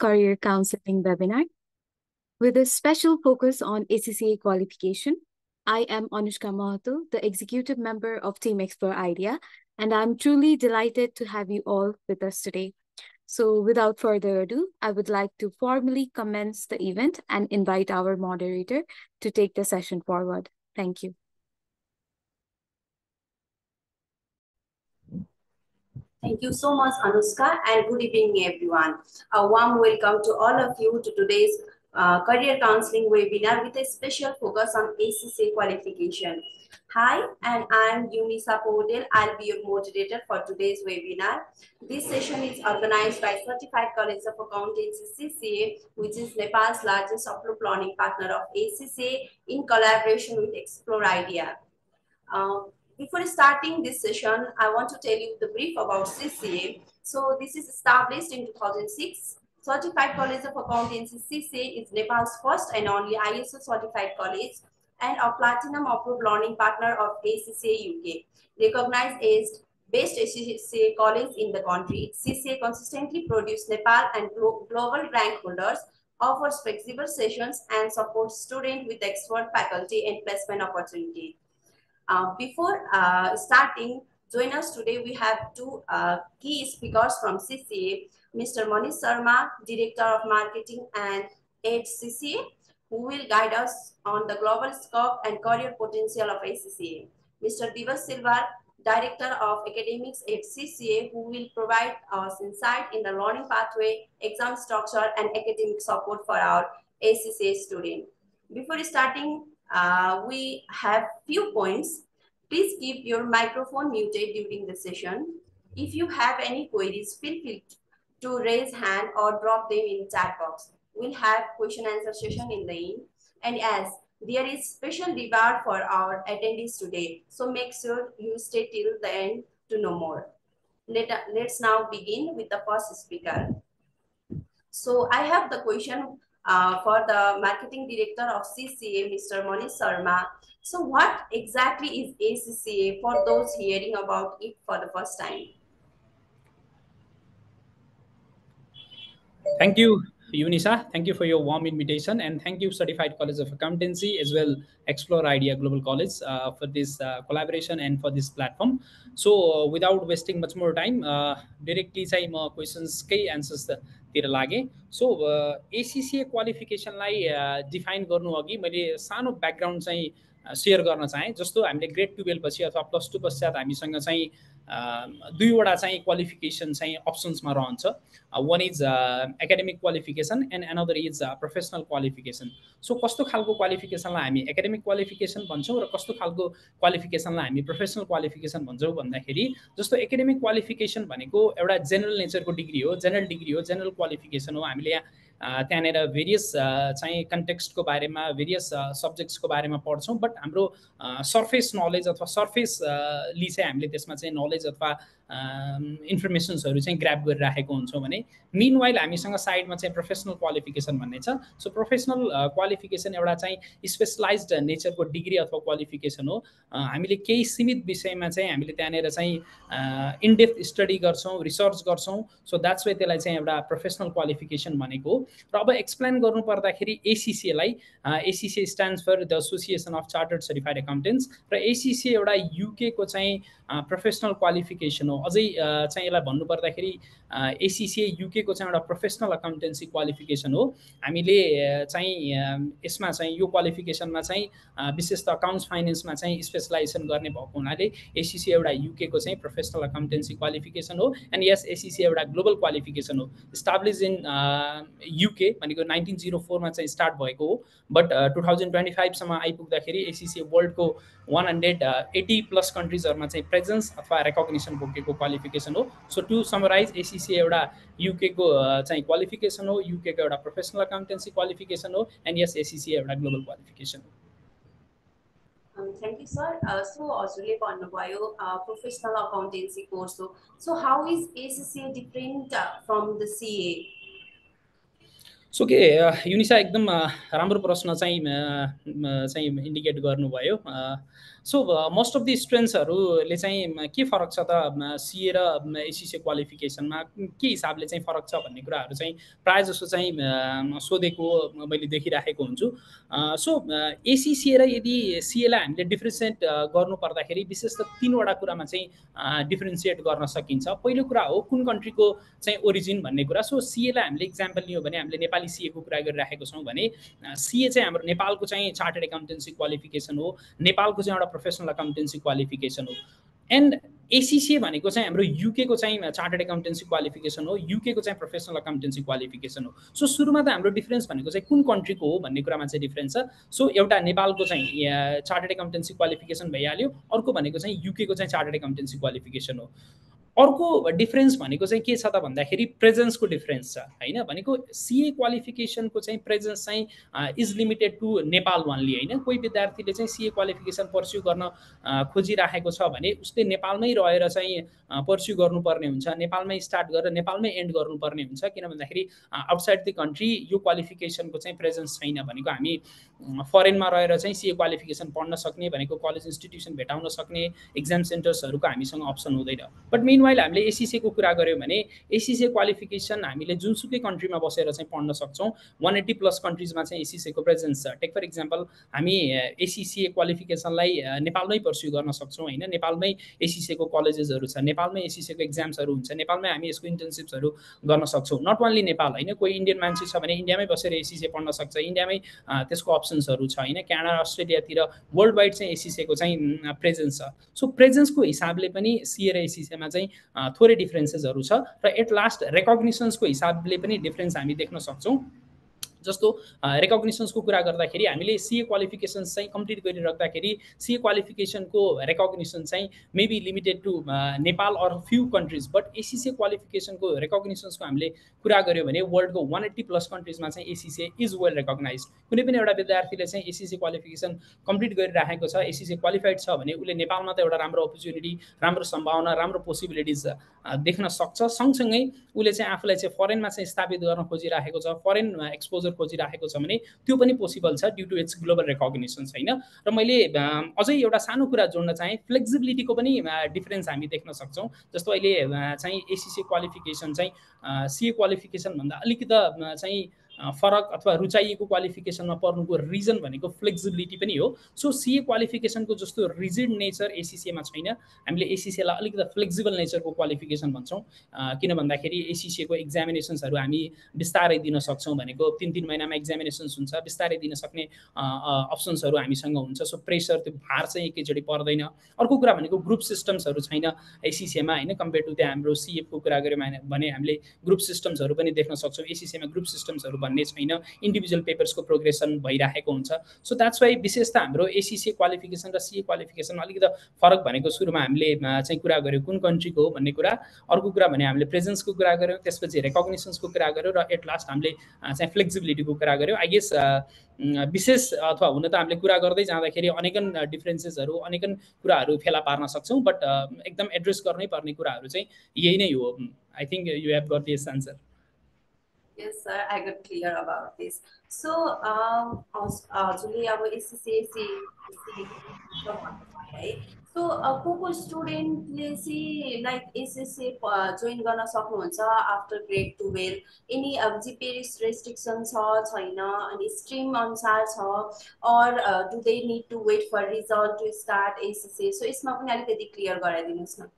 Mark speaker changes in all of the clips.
Speaker 1: Career Counseling webinar with a special focus on ACCA qualification. I am Anushka Mahato, the executive member of Team Explore Idea, and I'm truly delighted to have you all with us today. So without further ado, I would like to formally commence the event and invite our moderator to take the session forward. Thank you.
Speaker 2: Thank you so much, Anushka, and good evening, everyone. A warm welcome to all of you to today's career counseling webinar with a special focus on ACCA qualification. Hi, and I'm Yunisa Paudel. I'll be your moderator for today's webinar. This session is organized by Certified College of Accountancy CCA, which is Nepal's largest software planning partner of ACCA in collaboration with Explore Idea. Before starting this session, I want to tell you the brief about CCA. So this is established in 2006. Certified College of Accountancy CCA is Nepal's first and only ISO certified college and a platinum approved learning partner of ACCA UK, recognized as best ACCA college in the country. CCA consistently produces Nepal and global rank holders, offers flexible sessions, and supports students with expert faculty and placement opportunity. Before starting, join us today. We have two key speakers from CCA, Mr. Manish Sharma, Director of Marketing and at CCA, who will guide us on the global scope and career potential of ACCA. Mr. Divas Silva, Director of Academics at CCA, who will provide us insight in the learning pathway, exam structure, and academic support for our ACCA students. Before starting, we have few points. Please keep your microphone muted during the session. If you have any queries, feel free to raise hand or drop them in chat box. We'll have question answer session in the end. And as there is special reward for our attendees today, so make sure you stay till the end to know more. Let's now begin with the first speaker. So I have the question for the marketing director of CCA, Mr. Manish Sharma. So what exactly is ACCA for those hearing about it for the first time?
Speaker 3: Thank you, Yunisa. Thank you for your warm invitation, and thank you, Certified College of Accountancy, as well Explore Idea Global College for this collaboration and for this platform. So without wasting much more time, directly चाहिँ म क्वेसन्सकै एन्सर्सतिर लागे. So ACCA क्वालिफिकेसनलाई define गर्नु अघि मैले सानो background चाहिँ share गर्न चाहे. जस्तो हामीले ग्रेड 12 पछि अथवा प्लस 2 पश्चात हामीसँग चाहिँ दुईवटा चाहिँ क्वालिफिकेसन चाहिँ अप्सन्समा रहन्छ. One is academic qualification and another is professional qualification. So कस्तो खालको क्वालिफिकेसनलाई हामी एकाडेमिक क्वालिफिकेसन भन्छौँ र कस्तो खालको क्वालिफिकेसनलाई हामी प्रोफेसनल क्वालिफिकेसन भन्छौँ भन्दाखेरि जस्तो एकाडेमिक क्वालिफिकेसन भनेको एउटा जेनरल नेचरको डिग्री हो, जेनरल क्वालिफिकेसन हो. हामीले त्यहाँनिर भेरियस चाहिँ कन्टेक्स्टको बारेमा भेरियस सब्जेक्ट्सको बारेमा पढ्छौँ, बट हाम्रो सर्फेस नलेज अथवा सर्फेसली चाहिँ हामीले त्यसमा चाहिँ नलेज अथवा इन्फर्मेसन्सहरू चाहिँ ग्राब गरिराखेको हुन्छौँ भने मिनवाइल हामीसँग साइडमा चाहिँ प्रोफेसनल क्वालिफिकेसन भन्ने छ. सो प्रोफेसनल क्वालिफिकेसन एउटा चाहिँ स्पेसलाइज्ड नेचरको डिग्री अथवा क्वालिफिकेसन हो. हामीले केही सीमित विषयमा चाहिँ हामीले त्यहाँनिर चाहिँ इनडेप्थ स्टडी गर्छौँ, रिसर्च गर्छौँ. सो द्याट्स वे त्यसलाई चाहिँ एउटा प्रोफेसनल क्वालिफिकेसन भनेको हो. र अब एक्सप्लेन गर्नु पर्दाखेरि ACCA ACCA stands for the association of chartered certified accountants र ACCA एउटा UK को चाहिँ प्रोफेसनल क्वालिफिकेसन हो. अझै चाहिँ यसलाई भन्नुपर्दाखेरि ACCA UK को चाहिँ एउटा प्रोफेसनल अकाउन्टेन्सी क्वालिफिकेसन हो. हामीले चाहिँ यसमा चाहिँ यो क्वालिफिकेसनमा चाहिँ विशेष त अकाउन्ट्स फाइनेन्समा चाहिँ स्पेसलाइजेसन गर्ने भएको हुनाले ACCA एउटा UK को चाहिँ प्रोफेसनल अकाउन्टेन्सी क्वालिफिकेसन हो. एन्ड यस ACCA एउटा ग्लोबल क्वालिफिकेसन हो. इस्टाब्लिस इन UK भनेको 1904 मा चाहिँ स्टार्ट भएको हो, बट 2025 सम्म आइपुग्दाखेरि ACCA वर्ल्डको 180 प्लस कन्ट्रिजहरुमा चाहिँ प्रेजेन्स अथवा रेकग्निसन बोकेको क्वालिफिकेसन हो. सो टु समराइज ACCA एउटा UK को चाहिँ क्वालिफिकेसन हो, UK को एउटा प्रोफेसनल अकाउन्टेन्सी क्वालिफिकेसन हो, एन्ड यस ACCA एउटा ग्लोबल क्वालिफिकेसन हो.
Speaker 2: Thank you, sir. So हजुरले भन्नुभयो प्रोफेसनल अकाउन्टेन्सी कोर्स हो. So how is ACCA different from the CA?
Speaker 3: So के युनिसा एकदम राम्रो प्रश्न चाहिँ इन्डिकेट गर्नुभयो। सो मोस्ट अफ द स्टुडेन्ट्सहरूले चाहिँ के फरक छ त सिए र एसिसी क्वालिफिकेसनमा के हिसाबले चाहिँ फरक छ भन्ने कुराहरू चाहिँ प्रायः जसो चाहिँ सोधेको मैले देखिराखेको हुन्छु। सो एसिसी र यदि सिएलाई हामीले डिफ्रेन्सिएट गर्नु पर्दाखेरि विशेष त 3वटा कुरामा चाहिँ डिफ्रेन्सिएट गर्न सकिन्छ। पहिलो कुरा हो कुन कन्ट्रीको चाहिँ ओरिजिन भन्ने कुरा। सो सिएलाई हामीले इक्जाम्पल लियो भने हामीले नेपाली सिएको कुरा गरिराखेको छौँ भने सिए चाहिँ हाम्रो नेपालको चाहिँ चार्टर्ड एकाउन्टेन्सी क्वालिफिकेसन हो, नेपालको चाहिँ एउटा प्रोफेसनल अकाउन्टेन्सी क्वालिफिकेसन हो। एन्ड एसिसी भनेको चाहिँ हाम्रो युकेको चाहिँ चार्टर्ड एकाउन्टेन्सी क्वालिफिकेसन हो, युकेको चाहिँ प्रोफेसनल अकाउन्टेन्सी क्वालिफिकेसन हो। सो सुरुमा त हाम्रो डिफ्रेन्स भनेको चाहिँ कुन कन्ट्रीको हो भन्ने कुरामा चाहिँ डिफ्रेन्स छ। सो एउटा नेपालको चाहिँ चार्टर्ड एकाउन्टेन्सी क्वालिफिकेसन भइहाल्यो, अर्को भनेको चाहिँ युकेको चाहिँ चार्टर्ड एकाउन्टेन्सी क्वालिफिकेसन हो। अर्को डिफ्रेन्स भनेको चाहिँ के छ त भन्दाखेरि प्रेजेन्सको डिफ्रेन्स छ हैन। भनेको सिए क्वालिफिकेसनको चाहिँ प्रेजेन्स चाहिँ is limited to Nepal only हैन। कोही विद्यार्थीले चाहिँ सिए क्वालिफिकेसन पर्स्यु गर्न खोजिराखेको छ भने उसले नेपालमै रहेर चाहिँ पर्स्यु गर्नुपर्ने हुन्छ, नेपालमै स्टार्ट गरेर नेपालमै एन्ड गर्नुपर्ने हुन्छ। किन भन्दाखेरि आउटसाइड द कन्ट्री यो क्वालिफिकेसनको चाहिँ प्रेजेन्स छैन। भनेको हामी फरेनमा रहेर चाहिँ सिए क्वालिफिकेसन पढ्न सक्ने भनेको कलेज इन्स्टिट्युसन भेटाउन सक्ने एक्जाम सेन्टर्सहरूको हामीसँग अप्सन हुँदैन। बट मेनवाइल हामीले एसिसीको कुरा गऱ्यौँ भने एसिसी क्वालिफिकेसन हामीले जुनसुकै कन्ट्रीमा बसेर चाहिँ पढ्न सक्छौँ। 180+ कन्ट्रिजमा चाहिँ एसिसीको प्रेजेन्स छ। टेक फर इक्जाम्पल हामी एसिसी क्वालिफिकेसनलाई नेपालमै पर्स्यु गर्न सक्छौँ हैन। नेपालमै एसिसीको कलेजेसहरू छ, नेपालमै एसिसीको एक्जाम्सहरू हुन्छ, नेपालमै हामी यसको इन्टर्नसिप्सहरू गर्न सक्छौँ। नट ओन्ली नेपाल हैन, कोही इन्डियन मान्छे छ भने इन्डियामै बसेर एसिसी पढ्न सक्छ, इन्डियामै त्यसको अप्सन्सहरू छ हैन। क्यानाडा, अस्ट्रेलियातिर वर्ल्ड वाइड चाहिँ एसिसीको चाहिँ प्रेजेन्स छ। सो प्रेजेन्सको हिसाबले पनि सिए र एसिसीमा चाहिँ थोरै डिफ्रेन्सेसहरू छ र एट लास्ट रेकग्निसन्सको हिसाबले पनि डिफ्रेन्स हामी देख्न सक्छौँ। जस्तो रेकग्निसन्सको कुरा गर्दाखेरि हामीले सिए क्वालिफिकेसन चाहिँ कम्प्लिट गरिराख्दाखेरि सिए क्वालिफिकेसनको रेकग्निसन चाहिँ maybe limited to Nepal or few countries. But ACCA क्वालिफिकेसनको रेकग्निसन्सको हामीले कुरा गऱ्यो भने वर्ल्डको 180+ कन्ट्रिजमा चाहिँ एसिसी इज वेल रेकग्नाइज। कुनै पनि एउटा विद्यार्थीले चाहिँ एसिसी क्वालिफिकेसन कम्प्लिट गरिराखेको छ, एसिसी क्वालिफाइड छ भने उसले नेपालमा त एउटा राम्रो अपर्च्युनिटी, राम्रो सम्भावना, राम्रो पोसिबिलिटिज देख्न सक्छ। सँगसँगै उसले चाहिँ आफूलाई चाहिँ फरेनमा चाहिँ स्थापित गर्न खोजिराखेको छ, फरेन एक्सपोजर खोजिराखेको छ भने त्यो पनि पोसिबल छ ड्यु टु इट्स ग्लोबल रेकग्निसन्स हैन। र मैले अझै एउटा सानो कुरा जोड्न चाहेँ, फ्लेक्सिबिलिटीको पनि डिफ्रेन्स हामी देख्न सक्छौँ। जस्तो अहिले चाहिँ एसिसी क्वालिफिकेसन चाहिँ सिए क्वालिफिकेसनभन्दा अलिकति चाहिँ फरक अथवा रुचाइएको क्वालिफिकेसनमा पर्नुको रिजन भनेको फ्लेक्सिबिलिटी पनि हो। सो सिए क्वालिफिकेसनको जस्तो रिजिड नेचर एसिसीमा छैन। हामीले एसिसीलाई अलिकति फ्लेक्सिबल नेचरको क्वालिफिकेसन भन्छौँ। किन भन्दाखेरि एसिसीको एक्जामिनेसन्सहरू हामी बिस्तारै दिन सक्छौँ। भनेको 3-3 महिनामा एक्जामिनेसन्स हुन्छ, बिस्तारै दिन सक्ने अप्सन्सहरू हामीसँग हुन्छ। सो प्रेसर, त्यो भार चाहिँ एकैचोटि पर्दैन। अर्को कुरा भनेको ग्रुप सिस्टम्सहरू छैन एसिसीमा हैन। कम्पेयर टु त्यो हाम्रो सिएफको कुरा गऱ्यौँ भने हामीले ग्रुप सिस्टम्सहरू पनि देख्न सक्छौँ। एसिसीमा ग्रुप सिस्टम्सहरू भन्ने छैन, इन्डिभिजुअल पेपर्सको प्रोग्रेसन भइराखेको हुन्छ। सो द्याट्स वाइ विशेष त हाम्रो एसिसी क्वालिफिकेसन र सिए क्वालिफिकेसन अलिकति फरक भनेको सुरुमा हामीले चाहिँ कुरा गऱ्यौँ कुन कन्ट्रीको हो भन्ने कुरा, अर्को कुरा भने हामीले प्रेजेन्सको कुरा गऱ्यौँ, त्यसपछि रेकग्निसन्सको कुरा गऱ्यौँ र एट लास्ट हामीले चाहिँ फ्लेक्सिबिलिटीको कुरा गऱ्यौँ। आई गेस विशेष अथवा हुन त हामीले कुरा गर्दै जाँदाखेरि अनेकन डिफ्रेन्सेसहरू, अनेकन कुराहरू फेला पार्न सक्छौँ। बट एकदम एड्रेस गर्नै पर्ने कुराहरू चाहिँ यही नै हो। I think you have got this answer.
Speaker 2: Yes, sir. I got clear about this. So, Julie, our ACCAC, right? So, को स्टुडेन्टले चाहिँ लाइक एसएससी जोइन गर्न सक्नुहुन्छ आफ्टर ग्रेड 12? एनी जिपे रेस्ट्रिक्सन छैन? अनि स्ट्रिम अनुसार छ? Or do they need to wait for result to start SSC? So यसमा पनि अलिकति क्लियर गराइदिनुहोस् न।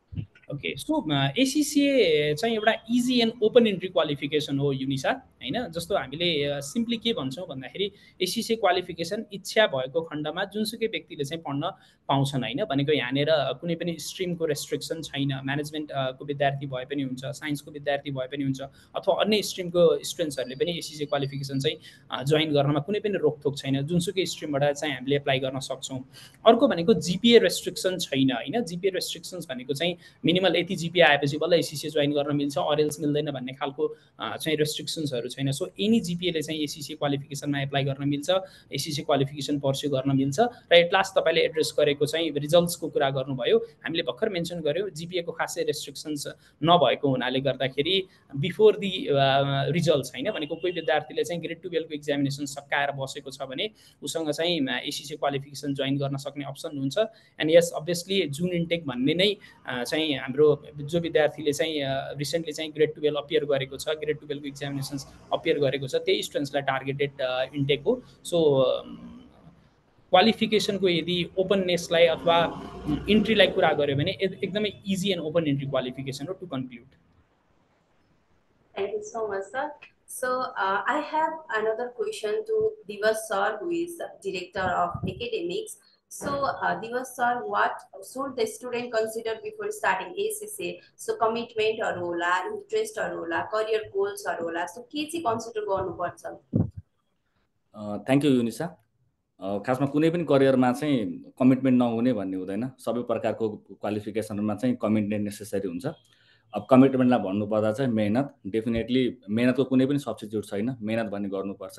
Speaker 3: ओके, सो एसिसिए चाहिँ एउटा easy and open entry qualification हो युनिसा हैन। जस्तो हामीले सिम्पली के भन्छौँ भन्दाखेरि एसिसिए क्वालिफिकेसन इच्छा भएको खण्डमा जुनसुकै व्यक्तिले चाहिँ पढ्न पाउँछन् हैन। भनेको यहाँनिर कुनै पनि स्ट्रिमको रेस्ट्रिक्सन छैन। म्यानेजमेन्टको विद्यार्थी भए पनि हुन्छ, साइन्सको विद्यार्थी भए पनि हुन्छ, अथवा अन्य स्ट्रिमको स्टुडेन्ट्सहरूले पनि एसिसिए क्वालिफिकेसन चाहिँ जोइन गर्नमा कुनै पनि रोकथोक छैन। जुनसुकै स्ट्रिमबाट चाहिँ हामीले एप्लाई गर्न सक्छौँ। अर्को भनेको जिपिए रेस्ट्रिक्सन छैन हैन। जिपिए रेस्ट्रिक्सन्स भनेको चाहिँ मिनिमल यति जिपिए आएपछि बल्ल एसिसी जोइन गर्न मिल्छ, अरेल्स मिल्दैन भन्ने खालको चाहिँ रेस्ट्रिक्सन्सहरू छैन। सो एनी जिपिएले चाहिँ एसिसी क्वालिफिकेसनमा एप्लाई गर्न मिल्छ, एसिसी क्वालिफिकेसन पर्स्यु गर्न मिल्छ। र एट लास्ट तपाईँले एड्रेस गरेको चाहिँ रिजल्ट्सको कुरा गर्नुभयो। हामीले भर्खर मेन्सन गऱ्यौँ जिपिएको खासै रेस्ट्रिक्सन्स नभएको हुनाले गर्दाखेरि बिफोर दि रिजल्ट्स होइन भनेको कोही विद्यार्थीले चाहिँ ग्रेड 12को एक्जामिनेसन सकाएर बसेको छ भने उसँग चाहिँ एसिसी क्वालिफिकेसन जोइन गर्न सक्ने अप्सन हुन्छ। एन्ड यस अभियसली जुन इन्टेक भन्ने नै चाहिँ हाम्रो जो विद्यार्थीले चाहिँ रिसेन्टली चाहिँ ग्रेड 12 अपियर गरेको छ, ग्रेड 12को एक्जामिनेसन्स अपियर गरेको छ, त्यही स्टुडेन्ट्सलाई टार्गेटेड इन्टेक हो। सो क्वालिफिकेसनको यदि ओपननेसलाई अथवा इन्ट्रीलाई कुरा गर्यो भने एकदमै easy and open entry qualification हो to conclude.
Speaker 2: Thank you so much, sir. So I have another question to Divas sir, who is Director of Academics. So Divas sir, what should the student consider before starting ACCA? So commitment or होला, interest or होला, career goals or होला. So के चाहिँ consider गर्नुपर्छ?
Speaker 4: Thank you, Yunisa. खासमा कुनै पनि करियरमा चाहिँ कमिटमेन्ट नहुने भन्ने हुँदैन। सबै प्रकारको क्वालिफिकेसनमा चाहिँ कमिटमेन्ट नेसेसरी हुन्छ। अब कमिटमेन्टलाई भन्नुपर्दा चाहिँ मेहनत, डेफिनेटली मेहनतको कुनै पनि सब्स्टिट्युट छैन, मेहनत भन्ने गर्नुपर्छ।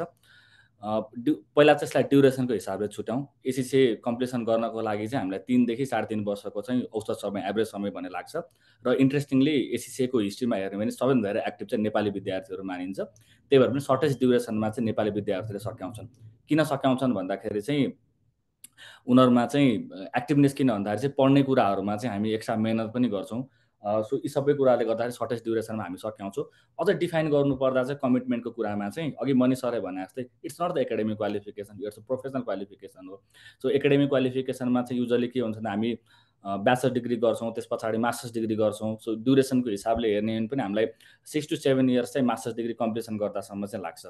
Speaker 4: पहिला चाहिँ यसलाई ड्युरेसनको हिसाबले छुट्याउँ। एसिसी कम्प्लिसन गर्नको लागि चाहिँ हामीलाई 3 देखि 3.5 वर्षको चाहिँ औसत समय, एभरेज समय भन्ने लाग्छ। र इन्ट्रेस्टिङली एसिसीको हिस्ट्रीमा हेर्ने भने सबैभन्दा धेरै एक्टिभ चाहिँ नेपाली विद्यार्थीहरू मानिन्छ। त्यही भएर पनि सर्टेस्ट ड्युरेसनमा चाहिँ नेपाली विद्यार्थीले सकाउँछन्। किन सकाउँछन् भन्दाखेरि चाहिँ उनीहरूमा चाहिँ एक्टिभनेस किन भन्दाखेरि चाहिँ पढ्ने कुराहरूमा चाहिँ हामी एक्स्ट्रा मेहनत पनि गर्छौँ। सो यी सबै कुराले गर्दाखेरि सर्टेस्ट ड्युरेसनमा हामी सकाउँछौँ। अझ डिफाइन गर्नुपर्दा चाहिँ कमिटमेन्टको कुरामा चाहिँ अघि मनिष सरले भने जस्तै it's not the academic qualification, it's a professional qualification हो। सो एकाडेमिक क्वालिफिकेसनमा चाहिँ युजली के हुन्छ भने हामी ब्याचलर डिग्री गर्छौँ, त्यस पछाडि मास्टर्स डिग्री गर्छौँ। सो ड्युरेसनको हिसाबले हेर्ने भने पनि हामीलाई 6 to 7 इयर्स चाहिँ मास्टर्स डिग्री कम्प्लिसन गर्दासम्म चाहिँ लाग्छ।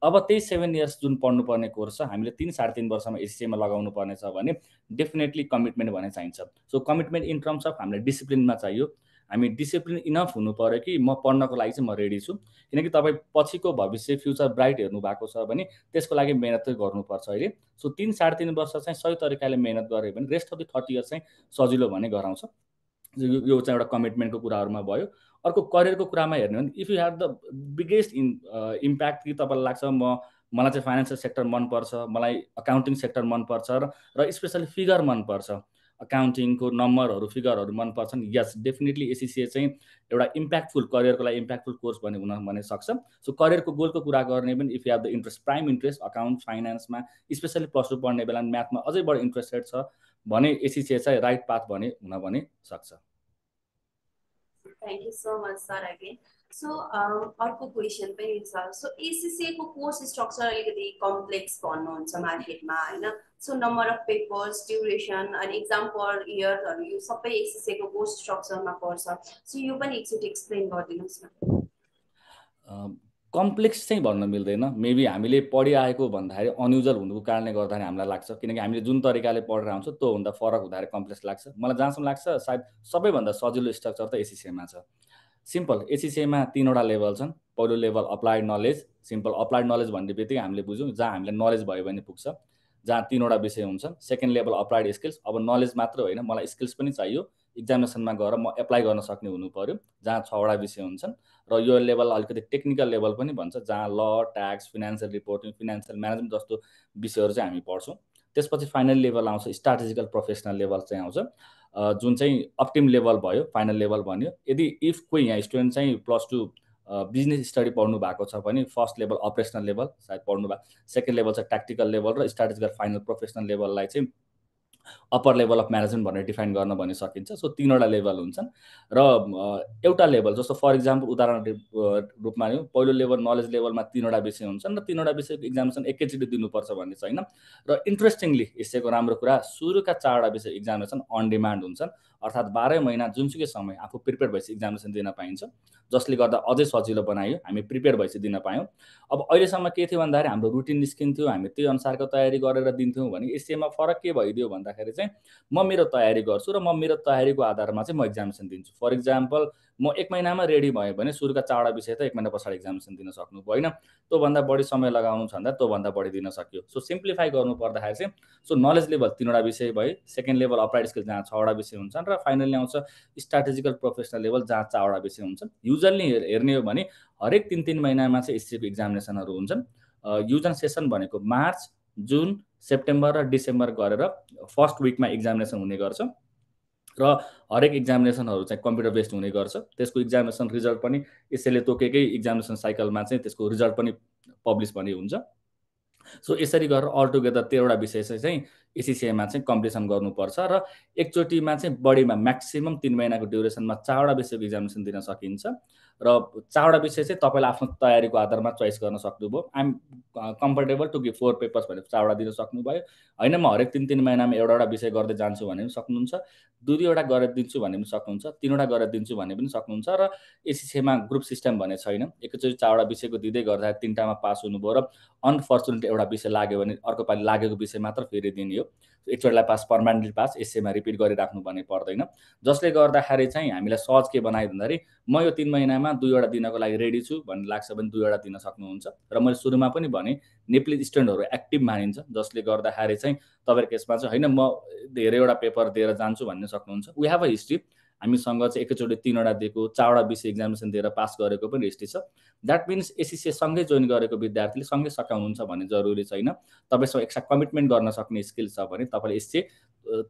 Speaker 4: अब त्यही 7 इयर्स जुन पढ्नुपर्ने कोर्स छ हामीले 3-3.5 वर्षमा एसिसीमा लगाउनु पर्ने छ भने डेफिनेटली कमिटमेन्ट भन्ने चाहिन्छ। So commitment in terms of हामीलाई डिसिप्लिनमा चाहियो। हामी डिसिप्लिन इनफ हुनु पर्यो कि म पढ्नको लागि चाहिँ म रेडी छु। किनकि तपाईँ पछिको भविष्य फ्युचर ब्राइट हेर्नु भएको छ भने त्यसको लागि मेहनत चाहिँ गर्नुपर्छ अहिले। सो 3-3.5 वर्ष चाहिँ सही तरिकाले मेहनत गऱ्यो भने रेस्ट अफ द 30 इयर्स चाहिँ सजिलो भन्ने गराउँछ। यो चाहिँ एउटा कमिटमेन्टको कुराहरूमा भयो। अर्को करियरको कुरामा हेर्ने भने if you have the biggest impact कि तपाईँलाई लाग्छ मलाई चाहिँ फाइनेन्सियल सेक्टर मनपर्छ, मलाई अकाउन्टिङ सेक्टर मनपर्छ र स्पेसली फिगर मनपर्छ, अकाउन्टिङको नम्बरहरू फिगरहरू मनपर्छन्, यस डेफिनेटली एसिसिए चाहिँ एउटा इम्प्याक्टफुल करियरको लागि इम्प्याक्टफुल कोर्स भन्ने सक्छ। सो करियरको गोलको कुरा गर्ने पनि if you have the interest, prime interest account फाइनेन्समा स्पेसली प्लस टू पढ्ने बेला म्याथमा अझै बढी इन्ट्रेस्टेड छ भने एसिसिए चाहिँ राइट पाथ हुन सक्छ।
Speaker 2: Thank you so much, sir, again. So, अर्को क्वेसन पनि छ। सो एसिसीए को कोर्स स्ट्रक्चर अलिकति कम्प्लेक्स भन्नुहुन्छ मार्केटमा हैन। So number of papers, duration अनि एक्जाम पर इयरहरु यो सबै एसिसीए को कोर्स स्ट्रक्चरमा पर्छ। सो यो पनि एकचोटि एक्सप्लेन गरिदिनुस् न।
Speaker 4: कम्प्लेक्स चाहिँ भन्न मिल्दैन। मेबी हामीले पढिआएको भन्दाखेरि अनयुजल हुनुको कारणले गर्दाखेरि हामीलाई लाग्छ, किनकि हामीले जुन तरिकाले पढेर आउँछौँ त्यो भन्दा फरक हुँदाखेरि कम्प्लेक्स लाग्छ। मलाई जहाँसम्म लाग्छ सायद सबैभन्दा सजिलो स्ट्रक्चर त एसिसीएमा छ। सिम्पल एसिसीएमा 3 वटा लेभल छन्। पहिलो level applied knowledge. Simple applied knowledge भन्ने बित्तिकै हामीले बुझ्यौँ जहाँ हामीलाई नलेज भयो भने पुग्छ, जहाँ 3 वटा विषय हुन्छन्। Second level applied skills. अब नलेज मात्र होइन, मलाई स्किल्स पनि चाहियो। एक्जामिनेसनमा गएर म एप्लाई गर्न सक्ने हुनु पर्यो, जहाँ 6 वटा विषय हुन्छन्। र यो लेभल अलिकति टेक्निकल लेभल पनि भन्छ, जहाँ ल, tax, financial reporting, financial management जस्तो विषयहरू चाहिँ हामी पढ्छौँ। त्यसपछि फाइनल लेभल आउँछ, स्ट्राटेजिकल प्रोफेसनल लेभल चाहिँ आउँछ, जुन चाहिँ अप्टिम लेभल भयो, फाइनल लेभल भन्यो। यदि इफ कोही यहाँ स्टुडेन्ट चाहिँ प्लस टू बिजनेस स्टडी पढ्नु भएको छ भने फर्स्ट लेभल अपरेसनल लेभल सायद पढ्नु भएको, सेकेन्ड लेभल चाहिँ ट्याक्टिकल लेभल र स्ट्राटेजिकल फाइनल प्रोफेसनल लेभललाई चाहिँ अप्पर लेभल अफ म्यानेजमेन्ट भनेर डिफाइन गर्न भनि सकिन्छ। सो 3 वटा लेभल हुन्छन् र एउटा लेभल जस्तो फर इक्जाम्पल उदाहरण रूपमा लियौँ, पहिलो लेभल नलेज लेभलमा 3 वटा विषय हुन्छन् र 3 वटा विषयको एक्जामिनेसन एकैचोटि दिनुपर्छ भन्ने छैन। र इन्ट्रेस्टिङली यसैको राम्रो कुरा सुरुका 4 वटा विषय एक्जामिनेसन अन डिमान्ड हुन्छन्, अर्थात् 12 महिना जुनसुकै समय आफू प्रिपेयर भएपछि एक्जामिनेसन दिन पाइन्छ, जसले गर्दा अझै सजिलो बनायो, हामी प्रिपेयर भएपछि दिन पायौँ। अब अहिलेसम्म के थियो भन्दाखेरि हाम्रो रुटिन निस्किन्थ्यो, हामी त्यही अनुसारको तयारी गरेर दिन्थ्यौँ भने एसिएमा फरक के भइदियो भन्दाखेरि चाहिँ म मेरो तयारी गर्छु र म मेरो तयारीको आधारमा चाहिँ म एक्जामिनेसन दिन्छु। फर इक्जाम्पल म 1 महिनामा रेडी भयो भने सुरुका 4 वटा विषय त 1 महिना पछाडि एक्जामिनेसन दिन सक्नु होइन, त्योभन्दा बढी समय लगाउनु छ भन्दा त्योभन्दा बढी दिन सक्यो। सो सिम्प्लिफाई गर्नु पर्दाखेरि चाहिँ सो नलेज लेभल 3 वटा विषय भयो, सेकेन्ड लेभल अप्लाइड स्किल्स जहाँ 6 वटा विषय हुन्छन् र र फाइनली आउँछ स्ट्राटेजिकल प्रोफेसनल लेभल जहाँ 4वटा विषय हुन्छ। युजली हेर्ने हो भने हरेक 3-3 महिनामा चाहिँ एससीको एक्जामिनेसनहरू हुन्छन्। युजन सेसन भनेको मार्च, जुन, सेप्टेम्बर र डिसेम्बर गरेर फर्स्ट विकमा एक्जामिनेसन हुने गर्छ र हरेक एक्जामिनेसनहरू चाहिँ कम्प्युटर बेस्ड हुने गर्छ। त्यसको एक्जामिनेसन रिजल्ट पनि यसैले तोकेकै एक्जामिनेसन साइकलमा चाहिँ त्यसको रिजल्ट पनि पब्लिस पनि हुन्छ। सो यसरी गरेर अल टुगेदर 13वटा विषय चाहिँ एससीसीआईमा चाहिँ कम्प्लिसन गर्नुपर्छ र एकचोटिमा चाहिँ बढीमा म्याक्सिमम 3 महिनाको ड्युरेसनमा 4वटा विषयको एक्जामिनेसन दिन सकिन्छ र 4वटा विषय चाहिँ तपाईँले आफ्नो तयारीको आधारमा चोइस गर्न सक्नुभयो। I'm comfortable to give 4 papers भने 4वटा दिन सक्नुभयो। होइन म हरेक 3-3 महिनामा एउटा विषय गर्दै जान्छु भने पनि सक्नुहुन्छ, 2-2वटा गरेर दिन्छु भने पनि सक्नुहुन्छ, 3वटा गरेर दिन्छु भने पनि सक्नुहुन्छ। र एससीसीआईमा ग्रुप सिस्टम भन्ने छैन। एकैचोटि 4वटा विषयको दिँदै गर्दाखेरि 3टामा पास हुनुभयो र अनफर्चुनेटली एउटा विषय लाग्यो भने अर्को पालि लागेको विषय मात्र फेरि दिने हो। एकचोटिलाई पास पर्मानेन्टली पास एससीमा रिपिट गरिराख्नु भन्ने पर्दैन। जसले गर्दाखेरि चाहिँ हामीलाई सहज के बनायो भन्दाखेरि म यो 3 महिनामा 2वटा दिनको लागि रेडी छु भन्ने लाग्छ भने 2वटा दिन सक्नुहुन्छ। र मैले सुरुमा पनि भने नेपाली स्टुडेन्टहरू एक्टिभ मानिन्छ, जसले गर्दाखेरि चाहिँ तपाईँहरूको यसमा चाहिँ होइन म धेरैवटा पेपर दिएर जान्छु भन्ने सक्नुहुन्छ। We have a history. हामीसँग चाहिँ एकैचोटि 3वटा दिएको 4वटा विषय एक्जामिनेसन दिएर पास गरेको पनि हिस्ट्री छ। द्याट मिन्स एससीसीआई सँगै जोइन गरेको विद्यार्थीले सँगै सकाउनुहुन्छ भन्ने जरुरी छैन। तपाईँसँग एक्स्ट्रा कमिटमेन्ट गर्न सक्ने स्किल छ भने तपाईँले एससीआई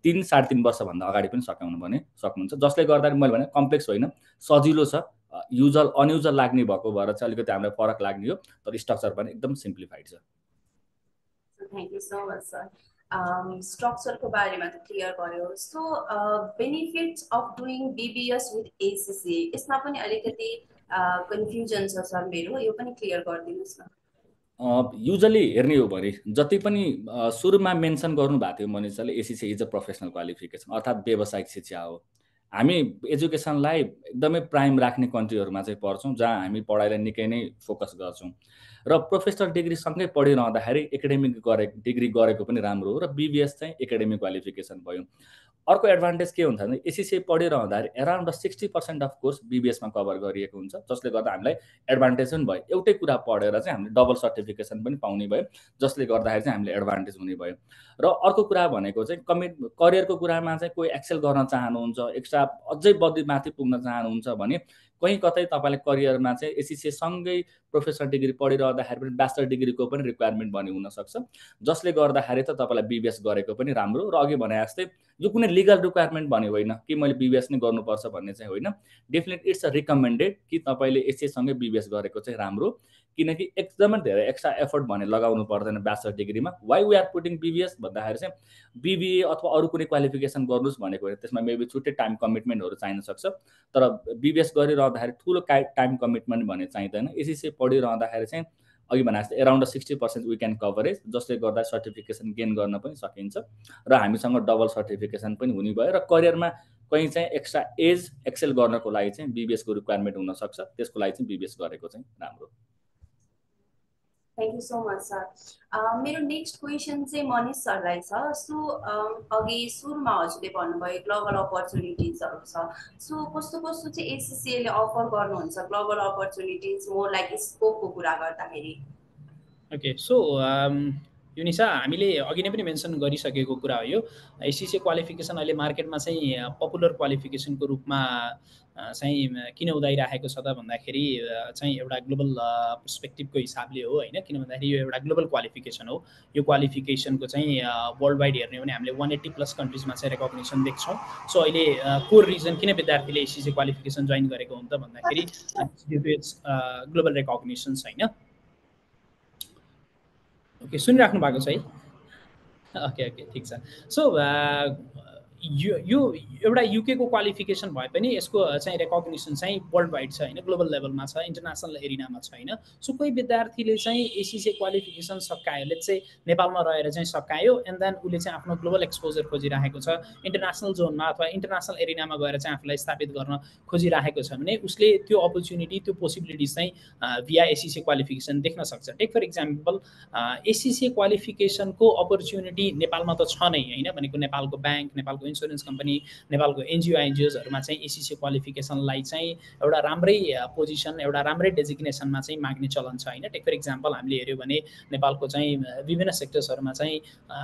Speaker 4: 3-3.5 वर्षभन्दा अगाडि पनि सकाउनु भने सक्नुहुन्छ। जसले गर्दाखेरि मैले भने कम्प्लेक्स होइन, सजिलो छ। युजल अनयुजल लाग्ने भएको भएर चाहिँ अलिकति हामीलाई फरक लाग्ने हो, तर स्ट्रक्चर पनि एकदम सिम्प्लिफाइड छ।
Speaker 2: Thank you so much sir. स्ट्रक्चरको बारेमा त क्लियर भयो। So benefits of doing BBS with ACCA यसमा पनि अलिकति कन्फ्युजन छ सर मेरो, यो पनि क्लियर गरिदिनुहोस् न।
Speaker 4: युजली हेर्ने हो भने जति पनि सुरुमा मेन्सन गर्नुभएको थियो मनिषले एससीसीआई इज अ प्रोफेसनल क्वालिफिकेसन अर्थात् व्यावसायिक शिक्षा हो। हामी एजुकेसनलाई एकदमै प्राइम राख्ने कन्ट्रीहरूमा चाहिँ पर्छौँ जहाँ हामी पढाइलाई निकै नै फोकस गर्छौँ र प्रोफेसनल डिग्रीसँगै पढिरहँदाखेरि एकाडेमिक डिग्री गरेको पनि राम्रो हो र बीबीएस चाहिँ एकाडेमिक क्वालिफिकेसन भयो। अर्को एडभान्टेज के हुन्छ भने एससीसीआई पढिरहँदाखेरि एराउन्ड 60% अफ कोर्स बीबीएसमा कभर गरिएको हुन्छ, जसले गर्दा हामीलाई एडभान्टेज पनि भयो। एउटै कुरा पढेर चाहिँ हामीले डबल सर्टिफिकेसन पनि पाउने भयो, जसले गर्दाखेरि चाहिँ हामीले एडभान्टेज हुने भयो। र अर्को कुरा भनेको चाहिँ करियरको कुरामा चाहिँ कोही एक्सेल गर्न चाहनुहुन्छ, एक्स्ट्रा अझै बढी माथि पुग्न चाहनुहुन्छ भने कहीँ कतै तपाईँले करियरमा चाहिँ एससीसीआई सँगै प्रोफेसनल डिग्री पढिरहँदाखेरि पनि ब्याचलर डिग्रीको पनि रिक्वायरमेन्ट बन्ने हुनसक्छ, जसले गर्दाखेरि त तपाईँलाई बीबीएस गरेको पनि राम्रो। र अघि भने जस्तै यो कुनै लिगल रिक्वायरमेन्ट भन्ने होइन कि मैले बीबीएस नै गर्नुपर्छ भन्ने चाहिँ होइन। डेफिनेटली इट्स अ रिकमेन्डेड कि तपाईँले एससीआईसँगै बीबीएस गरेको चाहिँ राम्रो, किनकि एकदमै धेरै एक्स्ट्रा एफर्ट भने लगाउनु पर्दैन ब्याचलर डिग्रीमा। Why we are putting BBS भन्दाखेरि चाहिँ बीबीए अथवा अरू कुनै क्वालिफिकेसन गर्नुहोस् भनेको होइन, त्यसमा मेबी छुट्टै टाइम कमिटमेन्टहरू चाहिन सक्छ, तर बीबीएस गरिरहँदाखेरि ठुलो टाइम कमिटमेन्ट भने चाहिँदैन। एससीआई पढिरहँदाखेरि चाहिँ अघि भने जस्तै एराउन्ड 60% वी क्यान कभरेज, जसले गर्दा सर्टिफिकेसन गेन गर्न पनि सकिन्छ र हामीसँग डबल सर्टिफिकेसन पनि हुने भयो। र करियरमा कहीँ चाहिँ एक्स्ट्रा एज एक्सेल गर्नको लागि चाहिँ बीबीएसको रिक्वायरमेन्ट हुनसक्छ, त्यसको लागि चाहिँ बीबीएस गरेको चाहिँ राम्रो।
Speaker 2: Thank you so much sir. मेरो नेक्स्ट क्वेसन चाहिँ मनिष सरलाई छ। सो अघि सुरुमा हजुरले भन्नुभयो ग्लोबल अपर्च्युनिटिजहरू छ। सो कस्तो कस्तो चाहिँ एससीसीआईले अफर गर्नुहुन्छ ग्लोबल अपर्च्युनिटिज मोर लाइक स्कोपको कुरा गर्दाखेरि?
Speaker 3: ओके, सो युनिसा हामीले अघि नै पनि मेन्सन गरिसकेको कुरा हो। यो एससीसीआई क्वालिफिकेसन अहिले मार्केटमा चाहिँ पपुलर क्वालिफिकेसनको रूपमा चाहिँ किन उदाइराखेको छ त भन्दाखेरि चाहिँ एउटा ग्लोबल पर्सपेक्टिभको हिसाबले हो होइन। किन भन्दाखेरि यो एउटा ग्लोबल क्वालिफिकेसन हो। यो क्वालिफिकेसनको चाहिँ वर्ल्ड वाइड हेर्ने हो भने हामीले 180+ कन्ट्रिजमा चाहिँ रेकग्निसन देख्छौँ। सो अहिले कोर रिजन किन विद्यार्थीले एससीसीआई क्वालिफिकेसन जोइन गरेको हुन्छ भन्दाखेरि ग्लोबल रेकग्निसन्स होइन। ओके, सुनिराख्नु भएको छ है? ओके ठिक छ। सो यो एउटा युकेको क्वालिफिकेसन भए पनि यसको चाहिँ रेकग्निसन चाहिँ वर्ल्ड वाइड छ होइन, ग्लोबल लेभलमा छ, इन्टरनेसनल एरिनामा छैन। सो कोही विद्यार्थीले चाहिँ एससीसीआई क्वालिफिकेसन सकायो, लेट्स चाहिँ नेपालमा रहेर चाहिँ सकायो एन्ड देन उसले चाहिँ आफ्नो ग्लोबल एक्सपोजर खोजिराखेको छ, इन्टरनेसनल जोनमा अथवा इन्टरनेसनल एरिनामा गएर चाहिँ आफूलाई स्थापित गर्न खोजिराखेको छ भने उसले त्यो अपर्च्युनिटी त्यो पोसिबिलिटिज चाहिँ भिया एससीसीआई क्वालिफिकेसन देख्न सक्छ। टेक फर इक्जाम्पल एससीसीआई क्वालिफिकेसनको अपर्च्युनिटी नेपालमा त छ नै होइन, भनेको नेपालको ब्याङ्क, नेपालको इन्सुरेन्स कम्पनी, नेपालको एनजिओ आइएनजिओजहरूमा चाहिँ एसिसी क्वालिफिकेसनलाई चाहिँ एउटा राम्रै पोजिसन, एउटा राम्रै डेजिग्नेसनमा चाहिँ माग्ने चलन छ होइन। टेक फर इक्जाम्पल हामीले हेऱ्यौँ भने नेपालको चाहिँ विभिन्न सेक्टर्सहरूमा चाहिँ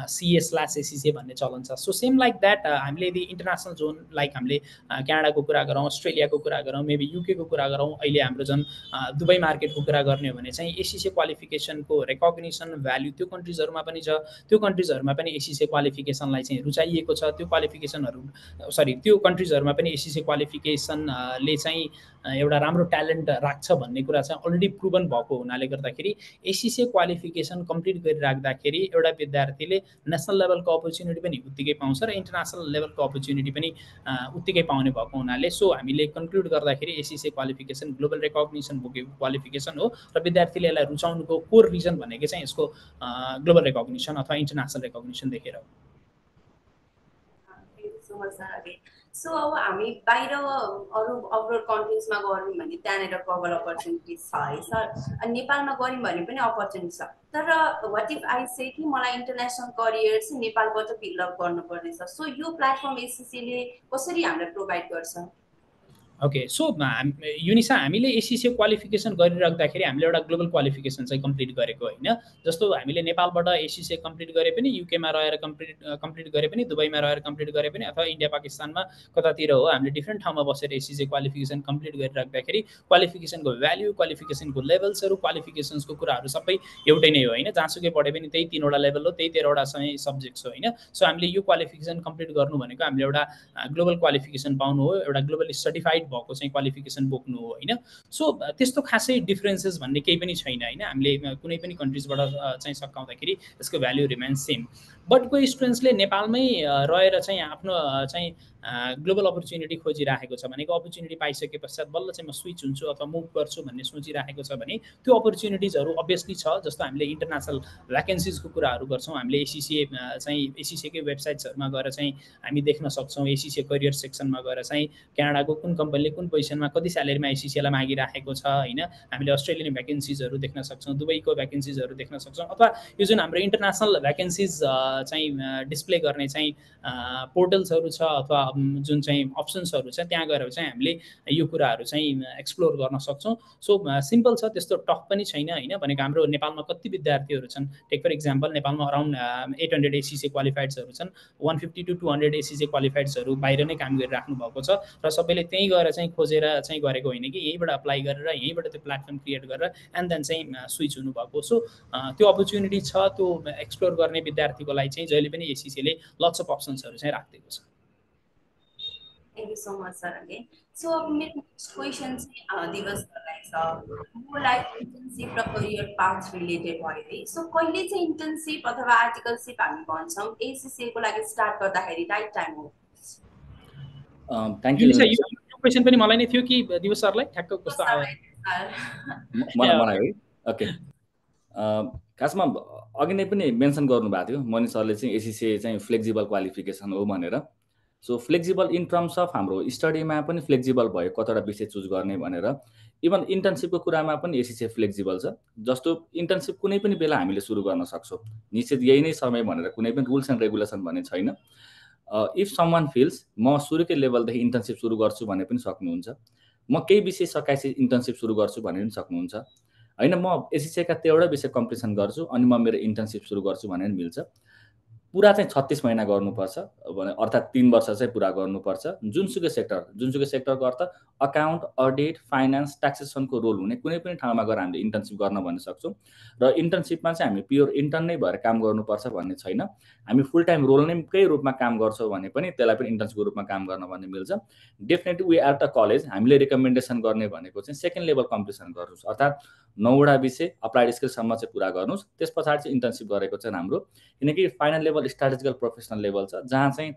Speaker 3: CA/ACCA भन्ने चलन छ। सो सेम लाइक द्याट हामीले यदि इन्टरनेसनल जोन लाइक हामीले क्यानाडाको कुरा गरौँ, अस्ट्रेलियाको कुरा गरौँ, मेबी युकेको कुरा गरौँ, अहिले हाम्रो झन् दुबई मार्केटको कुरा गर्ने हो भने चाहिँ एसिसी क्वालिफिकेसनको रेकग्निसन भ्याल्यु त्यो कन्ट्रिजहरूमा पनि छ। त्यो कन्ट्रिजहरूमा पनि एसिसी क्वालिफिकेसनलाई चाहिँ रुचाइएको छ। त्यो त्यो कन्ट्रिजहरूमा पनि एसिसी क्वालिफिकेसनले चाहिँ एउटा राम्रो ट्यालेन्ट राख्छ भन्ने कुरा चाहिँ अलरेडी प्रुभन भएको हुनाले गर्दाखेरि एसिसी क्वालिफिकेसन कम्प्लिट गरिराख्दाखेरि एउटा विद्यार्थीले नेसनल लेभलको अपर्च्युनिटी पनि उत्तिकै पाउँछ र इन्टरनेसनल लेभलको अपर्च्युनिटी पनि उत्तिकै पाउने भएको हुनाले सो हामीले कन्क्लुड गर्दाखेरि एसिसी क्वालिफिकेसन ग्लोबल रेकग्निसन बोकेको क्वालिफिकेसन हो र विद्यार्थीले यसलाई रुचाउनुको कोर रिजन भनेको चाहिँ यसको ग्लोबल रेकग्निसन अथवा इन्टरनेसनल रेकग्निसन देखेर हो।
Speaker 2: सो अब हामी बाहिर अरू अब्रोड कन्ट्रिजमा गऱ्यौँ भने त्यहाँनिर कभर अपर्च्युनिटिज छ है सर। नेपालमा गऱ्यौँ भने पनि अपर्च्युनिटी छ, तर वाट इफ आई से कि मलाई इन्टरनेसनल करियर चाहिँ नेपालबाट बिल्डअप गर्नुपर्नेछ। सो यो प्लेटफर्म एसिसीले कसरी हामीलाई प्रोभाइड गर्छ?
Speaker 3: ओके, सो युनिसा हामीले एसिसी क्वालिफिकेसन गरिराख्दाखेरि हामीले एउटा ग्लोबल क्वालिफिकेसन चाहिँ कम्प्लिट गरेको होइन। जस्तो हामीले नेपालबाट एसिसी कम्प्लिट गरे पनि, युकेमा रहेर कम्प्लिट गरे पनि, दुबईमा रहेर कम्प्लिट गरे पनि, अथवा इन्डिया पाकिस्तानमा कतातिर हो हामीले डिफ्रेन्ट ठाउँमा बसेर एसिसी क्वालिफिकेसन कम्प्लिट गरिराख्दाखेरि क्वालिफिकेसनको भ्याल्यु, क्वालिफिकेसनको लेभल्सहरू, क्वालिफिकेसन्सको कुराहरू सबै एउटै नै हो होइन। जहाँसुकै पढे पनि त्यही 3वटा लेभल हो, त्यही 13वटा चाहिँ सब्जेक्ट्स हो होइन। सो हामीले यो क्वालिफिकेसन कम्प्लिट गर्नु भनेको हामीले एउटा ग्लोबल क्वालिफिकेसन पाउनु हो, एउटा ग्लोबली सर्टिफाइड भएको चाहिँ क्वालिफिकेसन बोक्नु हो होइन। सो त्यस्तो खासै डिफ्रेन्सेस भन्ने केही पनि छैन होइन। हामीले कुनै पनि कन्ट्रिजबाट चाहिँ सकाउँदाखेरि यसको भ्याल्यु रिमेन्स सेम। बट कोही स्टुडेन्ट्सले नेपालमै रहेर चाहिँ आफ्नो चाहिँ ग्लोबल अपर्च्युनिटी खोजिराखेको छ भनेको अपर्च्युनिटी पाइसके पश्चात बल्ल चाहिँ म स्विच हुन्छु अथवा मुभ गर्छु भन्ने सोचिराखेको छ भने त्यो अपर्च्युनिटिजहरू अभियसली छ। जस्तो हामीले इन्टरनेसनल भ्याकेन्सिजको कुराहरू गर्छौँ, हामीले एसिसीकै वेबसाइट्सहरूमा गएर चाहिँ हामी देख्न सक्छौँ। एसिसी करियर सेक्सनमा गएर चाहिँ क्यानाडाको कुन कम्पनीले कुन पोजिसनमा कति स्यालेरीमा एसिसीलाई मागिराखेको छ होइन। हामीले अस्ट्रेलियन भ्याकेन्सिजहरू देख्न सक्छौँ, दुबईको भ्याकेन्सिजहरू देख्न सक्छौँ, अथवा यो जुन हाम्रो इन्टरनेसनल भ्याकेन्सिज चाहिँ डिस्प्ले गर्ने चाहिँ पोर्टल्सहरू छ अथवा जुन चाहिँ अप्सन्सहरू छ त्यहाँ गएर चाहिँ हामीले यो कुराहरू चाहिँ एक्सप्लोर गर्न सक्छौँ। सो सिम्पल छ, त्यस्तो टफ पनि छैन होइन। भनेको हाम्रो नेपालमा कति विद्यार्थीहरू छन्, टेक फर इक्जाम्पल नेपालमा अराउन्ड 800 एसिसी क्वालिफाइड्सहरू छन्, 150 to 200 एसिसी क्वालिफाइड्सहरू बाहिर नै काम गरिराख्नु भएको छ र सबैले त्यहीँ गएर चाहिँ खोजेर चाहिँ गरेको होइन कि यहीँबाट अप्लाई गरेर यहीँबाट त्यो प्लेटफर्म क्रिएट गरेर एन्ड देन चाहिँ स्विच हुनुभएको। सो त्यो अपर्च्युनिटी छ, त्यो एक्सप्लोर गर्ने विद्यार्थीको लागि चाहिँ जहिले पनि एसिसीले लट्स अफ अप्सन्सहरू चाहिँ राखिदिएको छ।
Speaker 2: Thank you so much, sir. Again, so मेरो next question चाहिँ दिवसहरूलाई छ, more like internship र career path related भयो है। So कहिले चाहिँ internship अथवा articleship हामी भन्छौँ ACCA को लागि स्टार्ट गर्दाखेरि राइट टाइम हो?
Speaker 4: Thank you.
Speaker 3: यो क्वेशन पनि मलाई नै थियो कि दिवस सरलाई ठ्याक्क कस्तो आयो?
Speaker 4: मलाई है। ओके, खासमा अघि नै पनि मेन्सन गर्नुभएको थियो मनिष सरले चाहिँ एसिसिए चाहिँ फ्लेक्सिबल क्वालिफिकेसन हो भनेर। So flexible in terms of हाम्रो स्टडीमा पनि फ्लेक्सिबल भयो कतिवटा विषय चुज गर्ने भनेर। इभन इन्टर्नसिपको कुरामा पनि एसिसिए फ्लेक्सिबल छ। जस्तो इन्टर्नसिप कुनै पनि बेला हामीले सुरु गर्न सक्छौँ, निश्चित यही नै समय भनेर कुनै पनि रुल्स एन्ड रेगुलेसन भन्ने छैन। इफ समवान फिल्स म सुरुकै लेभलदेखि इन्टर्नसिप सुरु गर्छु भने पनि सक्नुहुन्छ, म केही विषय सकाएपछि इन्टर्नसिप सुरु गर्छु भने पनि सक्नुहुन्छ होइन। म एसिसिएका 13वटा विषय कम्प्लिसन गर्छु अनि म मेरो इन्टर्नसिप सुरु गर्छु भने पनि मिल्छ। पुरा चाहिँ 36 महिना गर्नुपर्छ भने अर्थात् 3 वर्ष चाहिँ पुरा गर्नुपर्छ। जुनसुकै सेक्टरको अर्थ अकाउन्ट, अडिट, फाइनान्स, ट्याक्सेसनको रोल हुने कुनै पनि ठाउँमा गएर हामीले इन्टर्नसिप गर्न भन्न सक्छौँ। र इन्टर्नसिपमा चाहिँ हामी प्योर इन्टर्न नै भएर काम गर्नुपर्छ भन्ने छैन। हामी फुल टाइम रोल नैकै रूपमा काम गर्छौँ भने पनि त्यसलाई पनि इन्टर्नसिपको रूपमा काम गर्न भन्ने मिल्छ। Definitely we are the college हामीले रिकमेन्डेसन गर्ने भनेको चाहिँ सेकेन्ड लेभल कम्प्लिसन गर्नुहोस्, अर्थात् 9वटा विषय अप्लाइड स्किलसम्म चाहिँ पुरा गर्नुहोस्। त्यस पछाडि चाहिँ इन्टर्नसिप गरेको चाहिँ राम्रो, किनकि final level strategical professional level छ जहाँ चाहिँ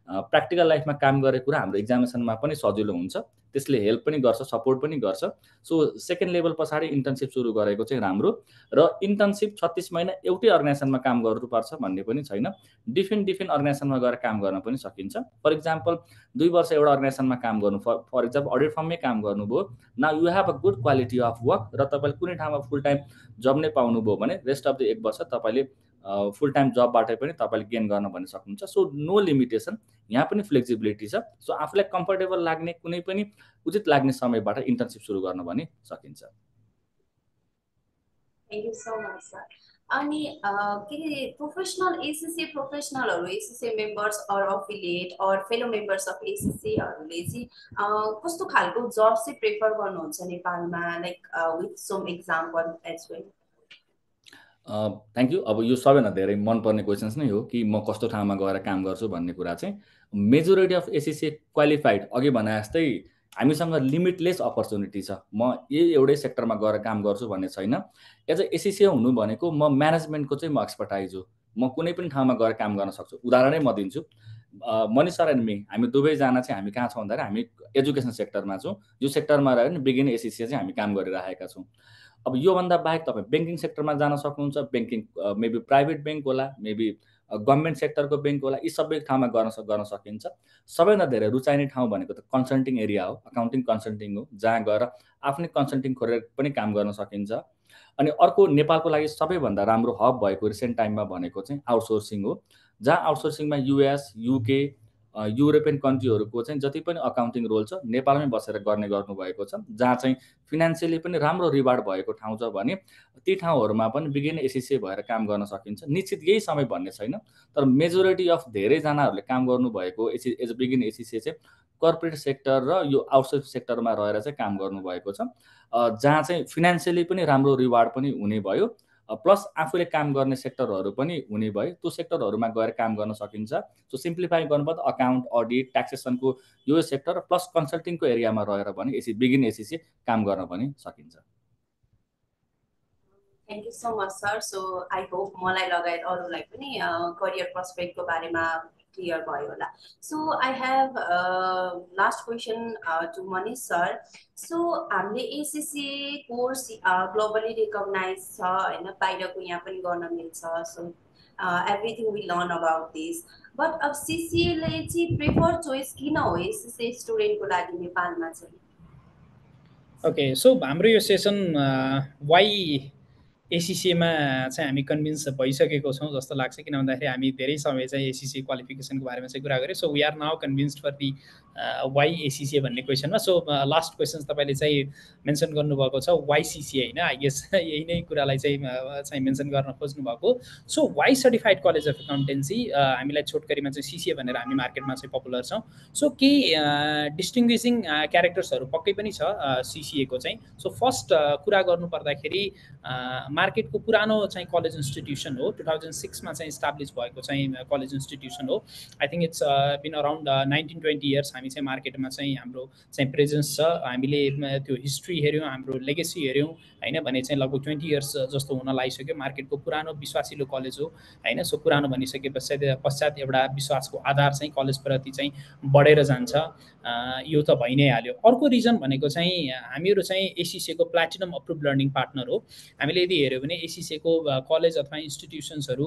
Speaker 4: प्र्याक्टिकल लाइफमा काम गरेको कुरा हाम्रो एक्जामिनेसनमा पनि सजिलो हुन्छ, त्यसले हेल्प पनि गर्छ, सपोर्ट पनि गर्छ। सो सेकेन्ड लेभल पछाडि इन्टर्नसिप सुरु गरेको चाहिँ राम्रो। र इन्टर्नसिप 36 महिना एउटै अर्गनाइजेसनमा काम गर्नुपर्छ भन्ने पनि छैन, डिफ्रेन्ट अर्गनाइजेसनमा गएर काम गर्न पनि सकिन्छ। फर इक्जाम्पल 2 वर्ष एउटा अर्गनाइजेसनमा काम गर्नु, फर इक्जाम्पल अडिट फर्ममै काम गर्नुभयो, now you have a good quality of work र तपाईँले कुनै ठाउँमा फुल टाइम जब नै पाउनुभयो भने रेस्ट अफ द 1 वर्ष तपाईँले फुल टाइम जबबाटै पनि तपाईँले गेन गर्न भन्न सक्नुहुन्छ। सो नो लिमिटेसन, यहाँ पनि फ्लेक्सिबिलिटी छ। सो आफूलाई कम्फर्टेबल लाग्ने कुनै पनि उचित लाग्ने समयबाट इन्टर्नसिप सुरु गर्न पनि सकिन्छ।
Speaker 2: Thank you so much sir. अनि के अरे प्रोफेसनल एसिसी प्रोफेसनलहरू, ACCA members or affiliate or fellow members of एसिसीहरूले चाहिँ कस्तो खालको जब चाहिँ प्रेफर गर्नुहुन्छ नेपालमा, like with some example as well?
Speaker 4: Thank you. अब यो सबैभन्दा धेरै मनपर्ने क्वेसन्स नै हो कि म कस्तो ठाउँमा गएर काम गर्छु भन्ने कुरा चाहिँ। मेजोरिटी अफ एसिसी क्वालिफाइड अघि भने जस्तै हामीसँग लिमिटलेस अपर्च्युनिटी छ। म एउटै सेक्टरमा गएर काम गर्छु भन्ने छैन। एज अ एसिसी हुनु भनेको म म्यानेजमेन्टको चाहिँ म एक्सपर्टाइज हो। म कुनै पनि ठाउँमा गएर काम गर्न सक्छु। उदाहरणै म दिन्छु। मनिष सर एन्ड मी, हामी दुवैजना चाहिँ हामी कहाँ छौँ भन्दाखेरि हामी एजुकेसन सेक्टरमा छौँ। यो सेक्टरमा रहेर नि बिगिन एसिसी चाहिँ हामी काम गरिरहेका छौँ। अब योभन्दा बाहेक तपाईँ ब्याङ्किङ सेक्टरमा जान सक्नुहुन्छ। ब्याङ्किङ मेबी प्राइभेट ब्याङ्क होला, मेबी गभर्मेन्ट सेक्टरको ब्याङ्क होला, यी सबै ठाउँमा गर्न सकिन्छ। सबैभन्दा धेरै रुचाइने ठाउँ भनेको त कन्सल्टिङ एरिया हो, अकाउन्टिङ कन्सल्टिङ हो, जहाँ गएर आफ्नै कन्सल्टिङ खोलेर पनि काम गर्न सकिन्छ। अनि अर्को नेपालको लागि सबैभन्दा राम्रो हब भएको रिसेन्ट टाइममा भनेको चाहिँ आउटसोर्सिङ हो, जहाँ आउटसोर्सिङमा युएस, युके, युरोपियन कन्ट्रीहरूको चाहिँ जति पनि अकाउन्टिङ रोल छ नेपालमै बसेर गर्नुभएको छ, जहाँ चाहिँ फिनान्सियली पनि राम्रो रिवार्ड भएको ठाउँ छ भने ती ठाउँहरूमा पनि बिगिन एसिसी भएर काम गर्न सकिन्छ। निश्चित यही समय भन्ने छैन, तर मेजोरिटी अफ धेरैजनाहरूले काम गर्नुभएको एज अ बिगिन एसिसी चाहिँ कर्पोरेट सेक्टर र यो आउटसोर्स सेक्टरमा रहेर चाहिँ काम गर्नुभएको छ, जहाँ चाहिँ फिनान्सियली पनि राम्रो रिवार्ड पनि हुने भयो, प्लस आफूले काम गर्ने सेक्टरहरू पनि हुने भयो। त्यो सेक्टरहरूमा गएर काम गर्न सकिन्छ। सो सिम्प्लिफाई गर्नुभयो त अकाउन्ट, अडिट, ट्याक्सेसनको यो सेक्टर प्लस कन्सल्टिङको एरियामा रहेर पनि बिगिन एसिसी काम गर्न पनि सकिन्छ।
Speaker 2: Thank you so much sir. So I hope मलाई लगायत अरूलाई पनि करियर प्रोस्पेक्टको बारेमा क्लियर भयो होला। So I have last question to Manish sir. So हामीले एसिसी कोर्स ग्लोबली रिकग्नाइज छ होइन, बाहिरको यहाँ पनि गर्न मिल्छ। So everything we learn about this, but अब सिसिएले चाहिँ प्रेफर चोइस किन हो एसिसी स्टुडेन्टको लागि नेपालमा चाहिँ?
Speaker 3: ओके, सो हाम्रो यो सेसन वाइ एसिसीमा चाहिँ हामी कन्भिन्स भइसकेको छौँ जस्तो लाग्छ, किन भन्दाखेरि हामी धेरै समय चाहिँ एसिसी क्वालिफिकेसनको बारेमा चाहिँ कुरा गऱ्यौँ। So we are now convinced for the why ACC भन्ने क्वेसनमा। सो लास्ट क्वेसन्स तपाईँले चाहिँ मेन्सन गर्नुभएको छ वाइ सिसी होइन, आई गेस यही नै कुरालाई चाहिँ मेन्सन गर्न खोज्नु भएको। So why certified college of accountancy, हामीलाई छोटकरीमा चाहिँ सिसिए भनेर हामी मार्केटमा चाहिँ पपुलर छौँ। सो केही डिस्टिङ्ग्विसिङ क्यारेक्टर्सहरू पक्कै पनि छ सिसिएको चाहिँ। सो फर्स्ट कुरा गर्नु पर्दाखेरि मार्केटको पुरानो चाहिँ कलेज इन्स्टिट्युसन हो, 2006मा चाहिँ इस्टाब्लिस भएको चाहिँ कलेज इन्स्टिट्युसन हो। I think it's been around 19-20 years हामी चाहिँ मार्केटमा चाहिँ हाम्रो चाहिँ प्रेजेन्स छ। हामीले त्यो हिस्ट्री हेऱ्यौँ, हाम्रो लेगेसी हेऱ्यौँ होइन भने चाहिँ लगभग 20 इयर्स जस्तो हुन लागिसक्यो। मार्केटको पुरानो विश्वासिलो कलेज हो होइन। सो पुरानो भनिसके पश्चात एउटा विश्वासको आधार चाहिँ कलेजप्रति चाहिँ बढेर जान्छ, यो त भइ नै हाल्यो। अर्को रिजन भनेको चाहिँ हामीहरू चाहिँ एसिसीको प्लाटिनम अप्रुभ लर्निङ पार्टनर हो। हामीले यदि हेऱ्यौँ भने एसिसीको कलेज अथवा इन्स्टिट्युसन्सहरू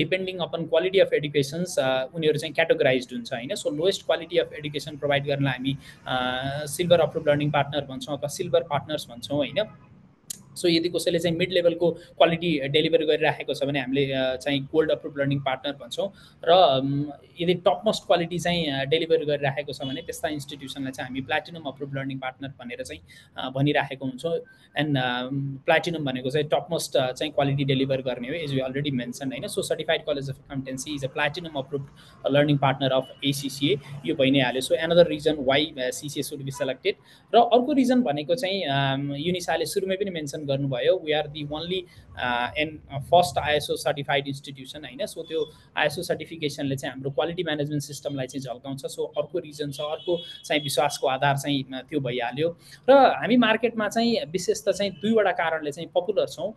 Speaker 3: depending upon quality of educations उनीहरू चाहिँ क्याटेगोराइज हुन्छ होइन। So lowest quality of education provide गर्नलाई हामी सिल्भर अप्रुभ लर्निङ पार्टनर भन्छौँ अथवा सिल्भर पार्टनर्स भन्छौँ होइन। सो यदि कसैले चाहिँ मिड लेभलको क्वालिटी डेलिभर गरिराखेको छ भने हामीले चाहिँ गोल्ड अप्रुभ लर्निङ पार्टनर भन्छौँ, र यदि टप मोस्ट क्वालिटी चाहिँ डेलिभर गरिराखेको छ भने त्यस्ता इन्स्टिट्युसनलाई चाहिँ हामी प्लाटिनम अप्रुभ लर्निङ पार्टनर भनेर चाहिँ भनिराखेको हुन्छौँ। एन्ड प्लाटिनम भनेको चाहिँ टप मोस्ट चाहिँ क्वालिटी डेलिभर गर्ने हो, एज वी अलरेडी मेन्सन होइन। So certified college of accountancy is a platinum approve learning partner of ACCA, यो भइ नै हाल्यो। So another reason why CCA should be selected. र अर्को रिजन भनेको चाहिँ युनिसाले सुरुमै पनि मेन्सन गर्नुभयो, we are the only and first ISO certified institution होइन। सो त्यो आइएसओ सर्टिफिकेसनले चाहिँ हाम्रो क्वालिटी म्यानेजमेन्ट सिस्टमलाई चाहिँ झल्काउँछ। सो अर्को रिजन छ, अर्को चाहिँ विश्वासको आधार चाहिँ त्यो भइहाल्यो। र हामी मार्केटमा चाहिँ विशेष त चाहिँ दुईवटा कारणले चाहिँ पपुलर छौँ।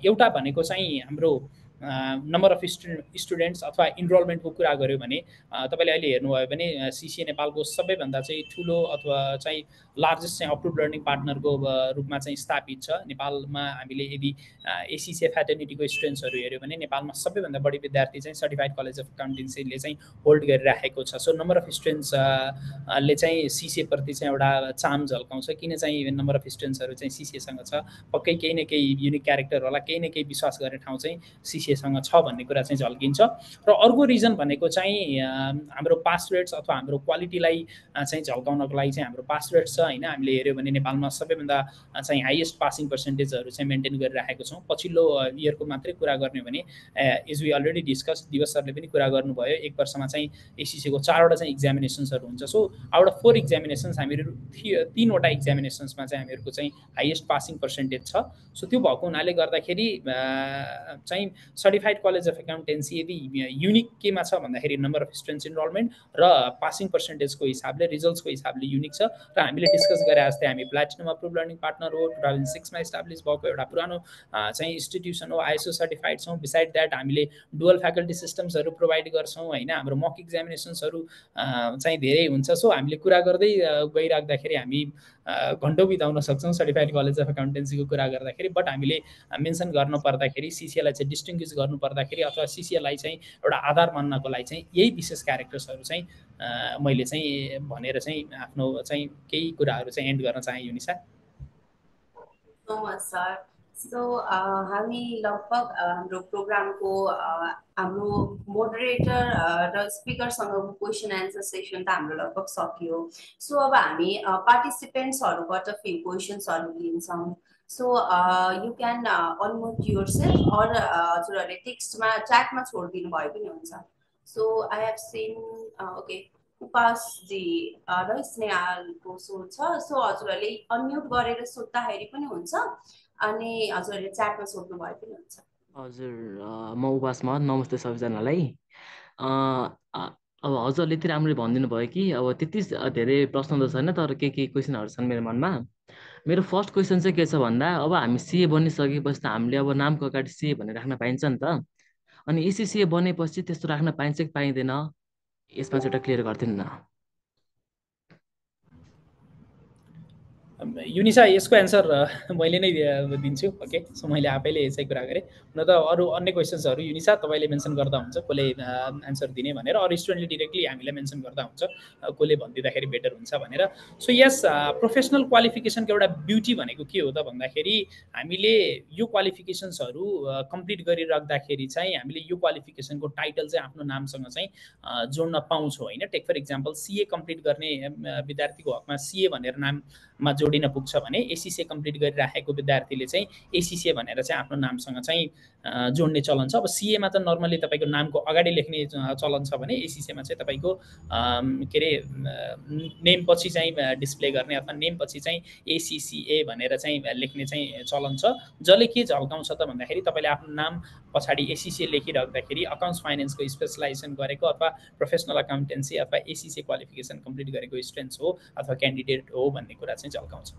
Speaker 3: एउटा भनेको चाहिँ हाम्रो नम्बर अफ स्टुडेन्ट्स अथवा इनरोलमेन्टको कुरा गऱ्यो भने तपाईँले अहिले हेर्नुभयो भने सिसिए नेपालको सबैभन्दा चाहिँ ठुलो अथवा चाहिँ लार्जेस्ट चाहिँ अप्रुभ लर्निङ पार्टनरको रूपमा चाहिँ स्थापित छ नेपालमा। हामीले यदि एसिसिए फ्याटर्निटीको स्टुडेन्ट्सहरू हेऱ्यो भने नेपालमा सबैभन्दा बढी विद्यार्थी चाहिँ सर्टिफाइड कलेज अफ एकाउन्टेन्सीले चाहिँ होल्ड गरिराखेको छ। सो नम्बर अफ स्टुडेन्ट्सले चाहिँ सिसिएप्रति चाहिँ एउटा चाम झल्काउँछ। किन चाहिँ नम्बर अफ स्टुडेन्ट्सहरू चाहिँ सिसिएसँग छ, पक्कै केही न केही युनिक क्यारेक्टर होला, केही न केही विश्वास गर्ने ठाउँ चाहिँ एसिसीएसँग छ भन्ने कुरा चाहिँ झल्किन्छ। र अर्को रिजन भनेको चाहिँ हाम्रो पास रेट्स अथवा हाम्रो क्वालिटीलाई चाहिँ झल्काउनको लागि चाहिँ हाम्रो पास रेट्स छ होइन। हामीले हेऱ्यो भने नेपालमा सबैभन्दा चाहिँ हाइएस्ट पासिङ पर्सेन्टेजहरू चाहिँ मेन्टेन गरिराखेको छौँ। पछिल्लो इयरको मात्रै कुरा गर्ने भने एज वी अलरेडी डिस्कस, दिवस सरले पनि कुरा गर्नुभयो, एक वर्षमा चाहिँ एसिसीको 4वटा चाहिँ इक्जामिनेसन्सहरू हुन्छ। सो आउट अफ 4 इक्जामिनेसन्स हामीहरू 3वटा इक्जामिनेसन्समा चाहिँ हामीहरूको चाहिँ हाइएस्ट पासिङ पर्सेन्टेज छ। सो त्यो भएको हुनाले गर्दाखेरि चाहिँ सर्टिफाइड कलेज अफ एकाउन्टेन्सी यदि युनिक केमा छ भन्दाखेरि नम्बर अफ स्टुडेन्ट्स इनरोलमेन्ट र पासिङ पर्सेन्टेजको हिसाबले, रिजल्ट्सको हिसाबले युनिक छ। र हामीले डिस्कस गरे जस्तै हामी प्लेटिनम अप्रुभ लर्निङ पार्टनर हो, 2006मा इस्टाब्लिस भएको एउटा पुरानो चाहिँ इन्स्टिट्युसन हो, आइएसओ सर्टिफाइड छौँ। बिसाइड द्याट हामीले डुअल फ्याकल्टी सिस्टम्सहरू प्रोभाइड गर्छौँ होइन। हाम्रो मक इक्जामिनेसन्सहरू चाहिँ धेरै हुन्छ। सो हामीले कुरा गर्दै गइराख्दाखेरि हामी घन्टौँ बिताउन सक्छौँ सर्टिफाइड कलेज अफ एकाउन्टेन्सीको कुरा गर्दाखेरि। बट हामीले मेन्सन गर्नु पर्दाखेरि, सिसिएलाई चाहिँ डिस्टिङ्ग्विस गर्नु पर्दाखेरि अथवा सिसिएलाई चाहिँ एउटा आधार मान्नको लागि चाहिँ यही विशेष क्यारेक्टर्सहरू चाहिँ मैले चाहिँ भनेर चाहिँ आफ्नो चाहिँ केही कुराहरू चाहिँ एन्ड गर्न चाहे युनिसा।
Speaker 2: सर, सो हामी लगभग हाम्रो प्रोग्रामको हाम्रो मोडरेटर र स्पिकरसँगको क्वेसन एन्सर सेसन त हाम्रो लगभग सकियो। सो अब हामी पार्टिसिपेन्ट्सहरूबाट फेरि क्वेसन्सहरू लिन्छौँ। So you can unmute yourself or हजुरहरूले टेक्स्टमा च्याटमा छोडिदिनु भए पनि हुन्छ। So I have seen okay Upasji र स्नेहालको सोध छ। सो हजुरहरूले अनम्युट गरेर सोद्धाखेरि पनि हुन्छ अनि हजुरहरूले च्याटमा सोध्नु भए पनि हुन्छ।
Speaker 5: हजुर, म उपास महत, नमस्ते सबैजनालाई। अब हजुरले यति राम्ररी भनिदिनु भयो कि अब त्यति धेरै प्रश्न त छैन, तर के क्वेसनहरू छन् मेरो मनमा। मेरो फर्स्ट क्वेसन चाहिँ के छ भन्दा, अब हामी सिए बनिसकेपछि त हामीले अब नामको अगाडि सिए भनेर राख्न पाइन्छ नि त। अनि एसिसिए बनेपछि त्यस्तो राख्न पाइन्छ कि पाइँदैन, यसमा चाहिँ एउटा क्लियर गरिदिनु न।
Speaker 3: युनिसा यसको एन्सर मैले नै दिन्छु। ओके, सो मैले आफैले यसै कुरा गरेँ। न त अरू अन्य क्वेसन्सहरू युनिसा तपाईँले मेन्सन गर्दा हुन्छ कसले एन्सर दिने भनेर, अरू स्टुडेन्टले डिरेक्टली हामीलाई मेन्सन गर्दा हुन्छ कसले भनिदिँदाखेरि बेटर हुन्छ भनेर। सो यस प्रोफेसनल क्वालिफिकेसनको एउटा ब्युटी भनेको के हो त भन्दाखेरि हामीले यो क्वालिफिकेसन्सहरू कम्प्लिट गरिराख्दाखेरि चाहिँ हामीले यो क्वालिफिकेसनको टाइटल चाहिँ आफ्नो नामसँग चाहिँ जोड्न पाउँछौँ होइन। टेक फर इक्जाम्पल सिए कम्प्लिट गर्ने विद्यार्थीको हकमा सिए भनेर नाममा जोडिन पुग्छ भने एसिसिए कम्प्लिट गरिराखेको विद्यार्थीले चाहिँ एसिसिए भनेर चाहिँ आफ्नो नामसँग चाहिँ जोड्ने चलन छ। अब सिएमा त नर्मली तपाईँको नामको अगाडि लेख्ने चलन छ भने एसिसिएमा चाहिँ तपाईँको के अरे नेम पछि चाहिँ डिस्प्ले गर्ने अथवा नेम पछि चाहिँ एसिसिए भनेर चाहिँ लेख्ने चाहिँ चलन छ। जसले के झल्काउँछ त भन्दाखेरि तपाईँले आफ्नो नाम पछाडि एसिसिए लेखिराख्दाखेरि अकाउन्ट्स फाइनेन्सको स्पेसलाइजेसन गरेको अथवा प्रोफेसनल अकाउन्टेन्सी अथवा एसिसिए क्वालिफिकेसन कम्प्लिट गरेको स्टुडेन्ट्स हो अथवा क्यान्डिडेट हो भन्ने कुरा चाहिँ झल्काउँछ।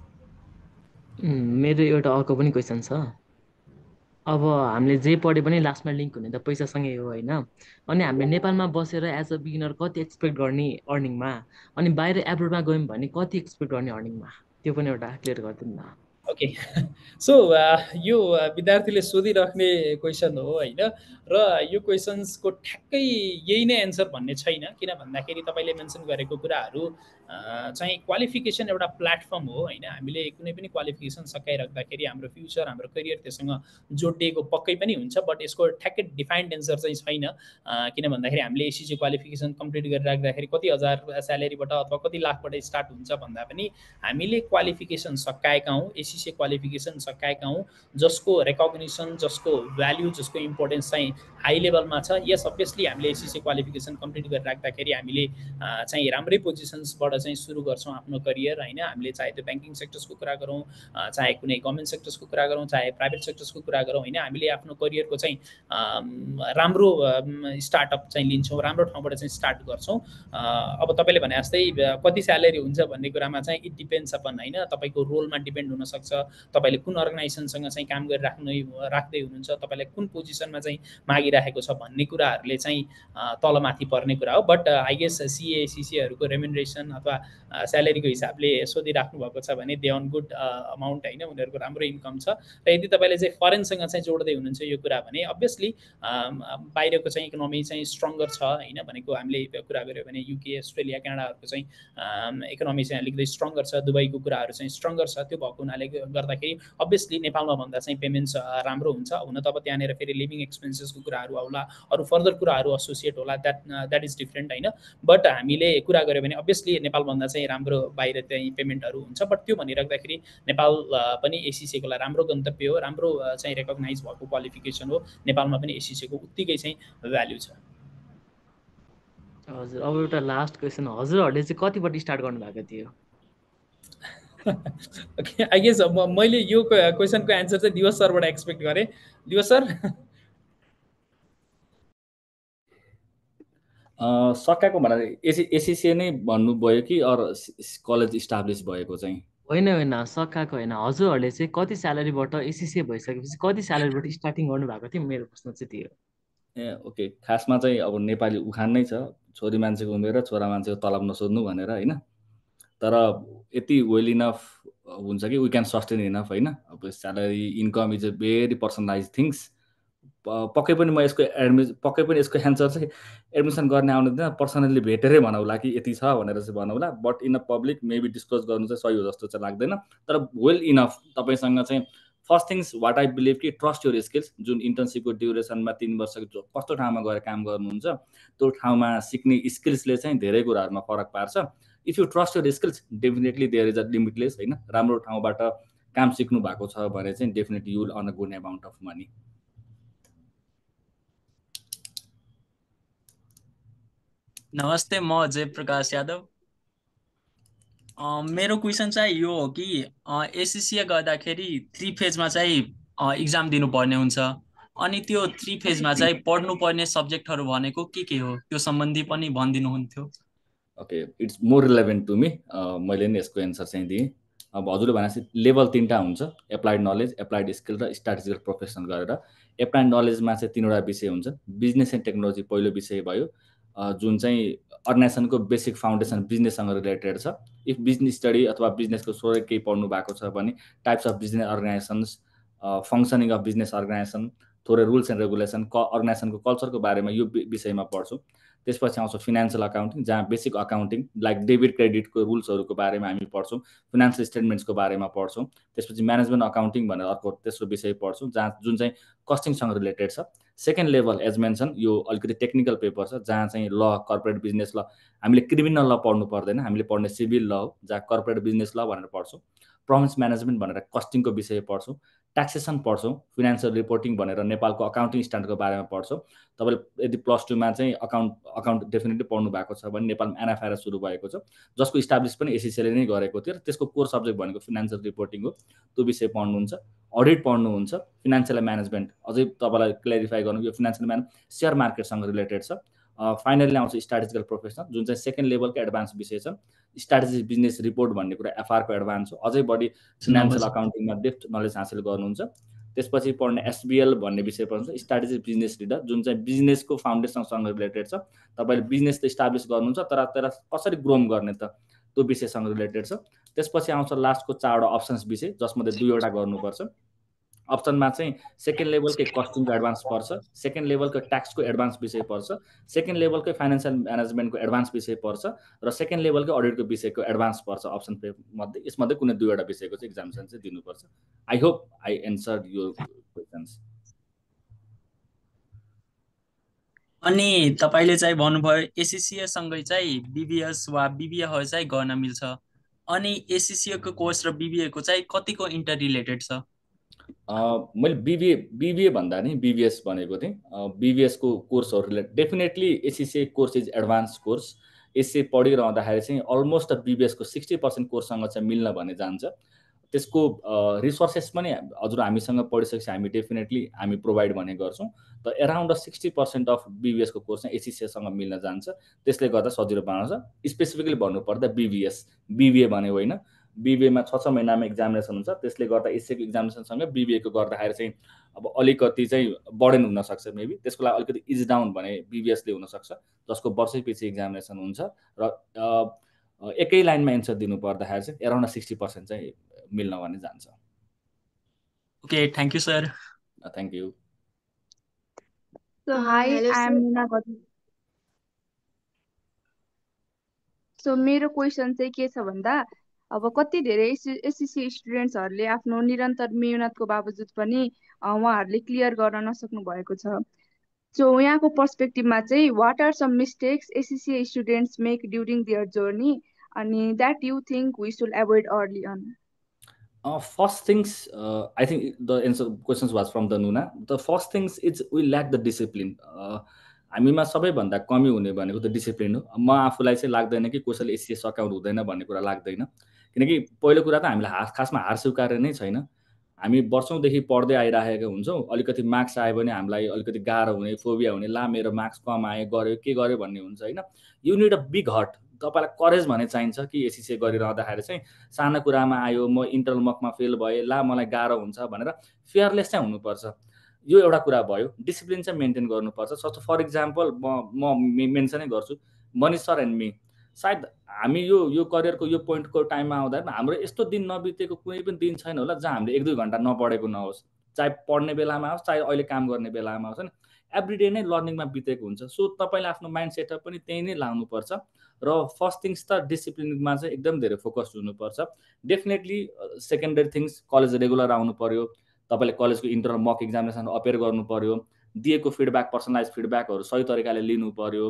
Speaker 5: मेरो एउटा अर्को पनि क्वेसन छ। अब हामीले जे पढे पनि लास्टमा लिङ्क हुने त पैसासँगै हो होइन। अनि हामीले नेपालमा बसेर एज अ बिगिनर कति एक्सपेक्ट गर्ने अर्निङमा, अनि बाहिर एब्रोडमा गयौँ भने कति एक्सपेक्ट गर्ने अर्निङमा, त्यो पनि एउटा क्लियर गरिदिनु न।
Speaker 3: ओके, सो यो विद्यार्थीले सोधिराख्ने क्वेसन हो होइन। र यो क्वेसन्सको ठ्याक्कै यही नै एन्सर भन्ने छैन। किन भन्दाखेरि तपाईँले मेन्सन गरेको कुराहरू चाहिँ क्वालिफिकेसन एउटा प्लेटफर्म हो होइन। हामीले कुनै पनि क्वालिफिकेसन सकाइराख्दाखेरि हाम्रो फ्युचर, हाम्रो करियर त्योसँग जोडिएको पक्कै पनि हुन्छ। बट यसको ठ्याक्कै डिफाइन्ड एन्सर चाहिँ छैन। किन भन्दाखेरि हामीले एसिसी क्वालिफिकेसन कम्प्लिट गरिराख्दाखेरि कति हजार स्यालेरीबाट अथवा कति लाखबाट स्टार्ट हुन्छ भन्दा पनि हामीले क्वालिफिकेसन सकाएका हौँ, एसिसी क्वालिफिकेसन सकाएका हौँ, जसको रेकग्निसन, जसको भ्याल्यु, जसको इम्पोर्टेन्स चाहिँ हाई लेभलमा छ। यस अभियसली हामीले एसिसी क्वालिफिकेसन कम्प्लिट गरिराख्दाखेरि हामीले चाहिँ राम्रै पोजिसन्सबाट चाहिँ सुरु गर्छौँ आफ्नो करियर होइन। हामीले चाहे त्यो ब्याङ्किङ सेक्टर्सको कुरा गरौँ, चाहे कुनै गभर्मेन्ट सेक्टर्सको कुरा गरौँ, चाहे प्राइभेट सेक्टर्सको कुरा गरौँ होइन, हामीले आफ्नो करियरको चाहिँ राम्रो स्टार्टअप चाहिँ लिन्छौँ, राम्रो ठाउँबाट चाहिँ स्टार्ट गर्छौँ। अब तपाईँले भने जस्तै कति स्यालेरी हुन्छ भन्ने कुरामा चाहिँ इट डिपेन्ड्स अपन होइन। तपाईँको रोलमा डिपेन्ड हुनसक्छ, तपाईँले कुन अर्गनाइजेसनसँग चाहिँ काम राख्दै हुनुहुन्छ, तपाईँलाई कुन पोजिसनमा चाहिँ मागिराखेको छ भन्ने कुराहरूले चाहिँ तलमाथि पर्ने कुरा हो। बट आई गेस सिए एसिसीहरूको रेम्युनरेसन अथवा अथवा स्यालेरीको हिसाबले सोधिराख्नु भएको छ भने दे अन गुड अमाउन्ट होइन, उनीहरूको राम्रो इन्कम छ। र यदि तपाईँले चाहिँ फरेनसँग चाहिँ जोड्दै हुनुहुन्छ यो कुरा भने अभियसली बाहिरको चाहिँ इकोनोमी चाहिँ स्ट्रङ्गर छ होइन, भनेको हामीले कुरा गऱ्यो भने युके, अस्ट्रेलिया, क्यानाडाहरूको चाहिँ इकोनोमी चाहिँ अलिकति स्ट्रङ्गर छ, दुबईको कुराहरू चाहिँ स्ट्रङ्गर छ। त्यो भएको हुनाले गर्दाखेरि अभियसली नेपालमा भन्दा चाहिँ पेमेन्ट्स राम्रो हुन्छ। हुन त अब त्यहाँनिर फेरि लिभिङ एक्सपेन्सेसको कुराहरू आउला, अरू फर्दर कुराहरू एसोसिएट होला, द्याट इज डिफ्रेन्ट होइन। बट हामीले कुरा गऱ्यो भने अभियसली नेपालभन्दा चाहिँ राम्रो बाहिर चाहिँ पेमेन्टहरू हुन्छ। बट त्यो भनिराख्दाखेरि नेपाल पनि एसिसीको लागि राम्रो गन्तव्य हो, राम्रो चाहिँ रेकग्नाइज भएको क्वालिफिकेसन हो। नेपालमा पनि एसिसीको उत्तिकै चाहिँ भ्याल्यु छ।
Speaker 5: हजुर, अब एउटा लास्ट क्वेसन, हजुरहरूले चाहिँ कतिपट्टि स्टार्ट गर्नुभएको थियो?
Speaker 3: आई गेस मैले यो क्वेसनको एन्सर चाहिँ दिवस सरबाट एक्सपेक्ट गरेँ। दिवस सर
Speaker 4: सकाएको भनेर एसिसी नै भन्नुभयो कि अरू कलेज इस्टाब्लिस भएको चाहिँ?
Speaker 5: होइन, सकाएको होइन, हजुरहरूले चाहिँ कति स्यालेरीबाट एसिसी भइसकेपछि कति स्यालेरीबाट स्टार्टिङ गर्नुभएको थियो? मेरो प्रश्न चाहिँ त्यो।
Speaker 4: ए ओके, खासमा चाहिँ अब नेपाली उखान नै छ, छोरी मान्छेको उमेर छोरा मान्छेको तलब नसोध्नु भनेर होइन। तर यति वेल इनफ हुन्छ कि वी क्यान सस्टेन इनफ होइन। अब salary income is a very personalize things. पक्कै पनि यसको एन्सर चाहिँ एडमिसन गर्ने आउनु दिँदा पर्सनल्ली भेटेरै भनौँला कि यति छ भनेर चाहिँ भनौँला। But in a public maybe disclose गर्नु चाहिँ सही हो जस्तो चाहिँ लाग्दैन। तर वेल इनफ तपाईँसँग चाहिँ first things what I believe कि ट्रस्ट योर स्किल्स। जुन इन्टर्नसिपको ड्युरेसनमा 3 वर्षको कस्तो ठाउँमा गएर काम गर्नुहुन्छ त्यो ठाउँमा सिक्ने स्किल्सले चाहिँ धेरै कुराहरूमा फरक पार्छ। If you trust your skills definitely there is a limitless होइन। राम्रो ठाउँबाट काम सिक्नु भएको छ भने चाहिँ definitely you will earn a good amount of money.
Speaker 6: नमस्ते, म जयप्रकाश यादव। मेरो क्वेसन चाहिँ यो हो कि एसिसी गर्दाखेरि 3 फेजमा चाहिँ इक्जाम दिनुपर्ने हुन्छ, अनि त्यो 3 फेजमा चाहिँ पढ्नुपर्ने सब्जेक्टहरू भनेको के हो त्यो सम्बन्धी पनि भनिदिनुहुन्थ्यो।
Speaker 4: Okay, it's more relevant to me. मैले नै यसको एन्सर चाहिँ दिएँ। अब हजुरले भनेपछि लेभल 3टा हुन्छ, एप्लाइड नलेज, एप्लाइड स्किल र स्ट्राटेजिकल प्रोफेसन गरेर। एप्लाइड नलेजमा चाहिँ 3वटा विषय हुन्छ। बिजनेस एन्ड टेक्नोलोजी पहिलो विषय भयो, जुन चाहिँ अर्गनाइजेसनको बेसिक फाउन्डेसन बिजनेससँग रिलेटेड छ। इफ बिजनेस स्टडी अथवा बिजनेसको सोरै केही पढ्नु भएको छ भने types of business organizations, functioning of business organization, थोरै रुल्स एन्ड रेगुलेसन, अर्गनाइजेसनको कल्चरको बारेमा यो विषयमा पढ्छौँ। त्यसपछि आउँछ फिनान्सियल अकाउन्टिङ, जहाँ बेसिक अकाउन्टिङ लाइक डेबिट क्रेडिटको रुल्सहरूको बारेमा हामी पढ्छौँ, फिनान्सियल स्टेटमेन्ट्सको बारेमा पढ्छौँ। त्यसपछि म्यानेजमेन्ट अकाउन्टिङ भनेर अर्को तेस्रो विषय पढ्छौँ, जहाँ जुन चाहिँ कस्टिङसँग रिलेटेड छ। सेकेन्ड लेभल एज मेन्सन यो अलिकति टेक्निकल पेपर छ, जहाँ चाहिँ ल, कर्पोरेट बिजनेस ल, हामीले क्रिमिनल ल पढ्नु पर्दैन, हामीले पढ्ने सिभिल ल हो, जहाँ कर्पोरेट बिजनेस ल भनेर पढ्छौँ। प्रफिट म्यानेजमेन्ट भनेर कस्टिङको विषय पढ्छौँ। ट्याक्सेसन पढ्छौँ, फिनान्सियल रिपोर्टिङ भनेर नेपालको अकाउन्टिङ स्ट्यान्डर्डको बारेमा पढ्छौँ। तपाईँले यदि +2मा चाहिँ अकाउन्ट डेफिनेटली पढ्नु भएको छ भने नेपालमा एनएफआरएस सुरु भएको छ, जसको इस्टाब्लिस पनि एसिसीले नै गरेको थियो। र त्यसको कोर सब्जेक्ट भनेको फिनान्सियल रिपोर्टिङ हो, त्यो विषय पढ्नुहुन्छ। अडिट पढ्नुहुन्छ, फिनान्सियल म्यानेजमेन्ट अझै तपाईँलाई क्ल्यारिफाई गर्नु, यो फिनान्सियल म्यानेजमेन्ट सेयर मार्केटसँग रिलेटेड छ। फाइनली आउँछ स्ट्राटेजिकल प्रोफेसन, जुन चाहिँ सेकेन्ड लेभलको एडभान्स विषय छ। स्ट्राटेजिक बिजनेस रिपोर्ट भन्ने कुरा एफआरको एडभान्स हो, अझै बढी फिनान्सियल अकाउन्टिङमा डेप्थ नलेज हासिल गर्नुहुन्छ। त्यसपछि पढ्ने एसबिएल भन्ने विषय पढ्नुहुन्छ, स्ट्राटेजिक बिजनेस लिडर, जुन चाहिँ बिजनेसको फाउन्डेसनसँग रिलेटेड छ। तपाईँले बिजनेस त इस्टाब्लिस गर्नुहुन्छ, तर कसरी ग्रोम गर्ने त त्यो विषयसँग रिलेटेड छ। त्यसपछि आउँछ लास्टको 4वटा अप्सन्स विषय, जसमध्ये 2वटा गर्नुपर्छ। अप्सनमा चाहिँ सेकेन्ड लेभलकै कस्टिङको एडभान्स पर्छ, सेकेन्ड लेभलको ट्याक्सको एडभान्स विषय पर्छ, सेकेन्ड लेभलकै फाइनेन्सियल म्यानेजमेन्टको एडभान्स विषय पर्छ, र सेकेन्ड लेभलकै अडिटको विषयको एडभान्स पर्छ अप्सन मध्ये। यसमध्ये कुनै 2वटा विषयको चाहिँ एक्जामिनेसन चाहिँ दिनुपर्छ। I hope I answered your questions.
Speaker 6: अनि तपाईँले चाहिँ भन्नुभयो एसिसीसँगै चाहिँ बिबिएस वा बिबिए चाहिँ गर्न मिल्छ, अनि एसिसीको कोर्स र बिबिएको चाहिँ कतिको इन्टर रिलेटेड छ?
Speaker 4: मैले बिबिए भन्दा नि बिबिएस भनेको थिएँ। बिबिएसको कोर्सहरूले definitely ACCA course is advance course. ACCA पढिरहँदाखेरि चाहिँ अलमोस्ट बिबिएसको 60% कोर्ससँग चाहिँ मिल्न भन्ने जान्छ। त्यसको रिसोर्सेस पनि हजुर हामीसँग पढिसकेपछि हामी डेफिनेटली हामी प्रोभाइड भन्ने गर्छौँ। त एराउन्ड 60% अफ बिबिएसको कोर्स चाहिँ एसिसीसँग मिल्न जान्छ, त्यसले गर्दा सजिलो बनाउँछ। स्पेसिफिकली भन्नुपर्दा बिबिए भने होइन, बिबिएमा 6 महिनामा एक्जामिनेसन हुन्छ, त्यसले गर्दा एससीको एक्जामिनेसनसँग बिबिएको गर्दाखेरि चाहिँ अब अलिकति चाहिँ बर्डन हुनसक्छ मेबी। त्यसको लागि अलिकति इज डाउन भने बिबिएसले हुनसक्छ, जसको वर्षै पछि एक्जामिनेसन हुन्छ। र एकै लाइनमा एन्सर दिनु पर्दाखेरि चाहिँ एराउन्ड 60% चाहिँ मिल्न भने जान्छ।
Speaker 6: Okay, thank you sir.
Speaker 4: Thank you.
Speaker 7: So hi,
Speaker 1: hello,
Speaker 7: I am
Speaker 1: sir.
Speaker 7: Nina Gauthier. So मेरो क्वेसन चाहिँ के छ भन्दा अब कति धेरै एसएससी स्टुडेन्ट्सहरूले आफ्नो निरन्तर मेहनतको बावजुद पनि उहाँहरूले क्लियर गर्न नसक्नु भएको छ। सो यहाँको पर्सपेक्टिभमा चाहिँ what are some mistakes ACCA students make during their journey अनि that you think we should avoid early on?
Speaker 4: First things, I think the answer questions was from the Nuna. The first things is we lack the discipline. हामीमा सबैभन्दा कमी हुने भनेको त discipline हो। म आफूलाई चाहिँ लाग्दैन कि कसैले एससीए सकाउनु हुँदैन भन्ने कुरा लाग्दैन, किनकि पहिलो कुरा त हामीलाई खासमा हार स्वीकार्य नै छैन। हामी वर्षौँदेखि पढ्दै आइरहेका हुन्छौँ, अलिकति मार्क्स आयो भने हामीलाई अलिकति गाह्रो हुने, फोबिया हुने, ला मेरो मार्क्स कम आयो, गऱ्यो के गर्यो भन्ने हुन्छ होइन। You need a big heart, तपाईँलाई करेज भन्ने चाहिन्छ कि एससीए गरिरहँदाखेरि चाहिँ सानो कुरामा आयो, म इन्टरनल मकमा फेल भएँ, ला मलाई गाह्रो हुन्छ भनेर फियरलेस चाहिँ हुनुपर्छ। यो एउटा कुरा भयो। डिसिप्लिन चाहिँ मेन्टेन गर्नुपर्छ। सस्तो फर इक्जाम्पल म मेन्सनै गर्छु, मनिष सर एन्ड मी, सायद हामी यो करियरको यो पोइन्टको टाइममा आउँदा हाम्रो यस्तो दिन नबितेको कुनै पनि दिन छैन होला जहाँ हामीले 1-2 घन्टा नपढेको नहोस्, चाहे पढ्ने बेलामा होस् चाहे अहिले काम गर्ने बेलामा होस्, होइन। एभ्रिडे नै लर्निङमा बितेको हुन्छ। सो तपाईँले आफ्नो माइन्ड सेटअप पनि त्यही नै लाउनुपर्छ र फर्स्ट थिङ्स त डिसिप्लिनमा चाहिँ एकदम धेरै फोकस हुनुपर्छ। Definitely secondary things college regular आउनु पर्यो, तपाईँले कलेजको इन्टरनल मक एक्जामिनेसन अपेयर गर्नु पर्यो, दिएको फिडब्याक पर्सनलाइज फिडब्याकहरू सही तरिकाले लिनु पर्यो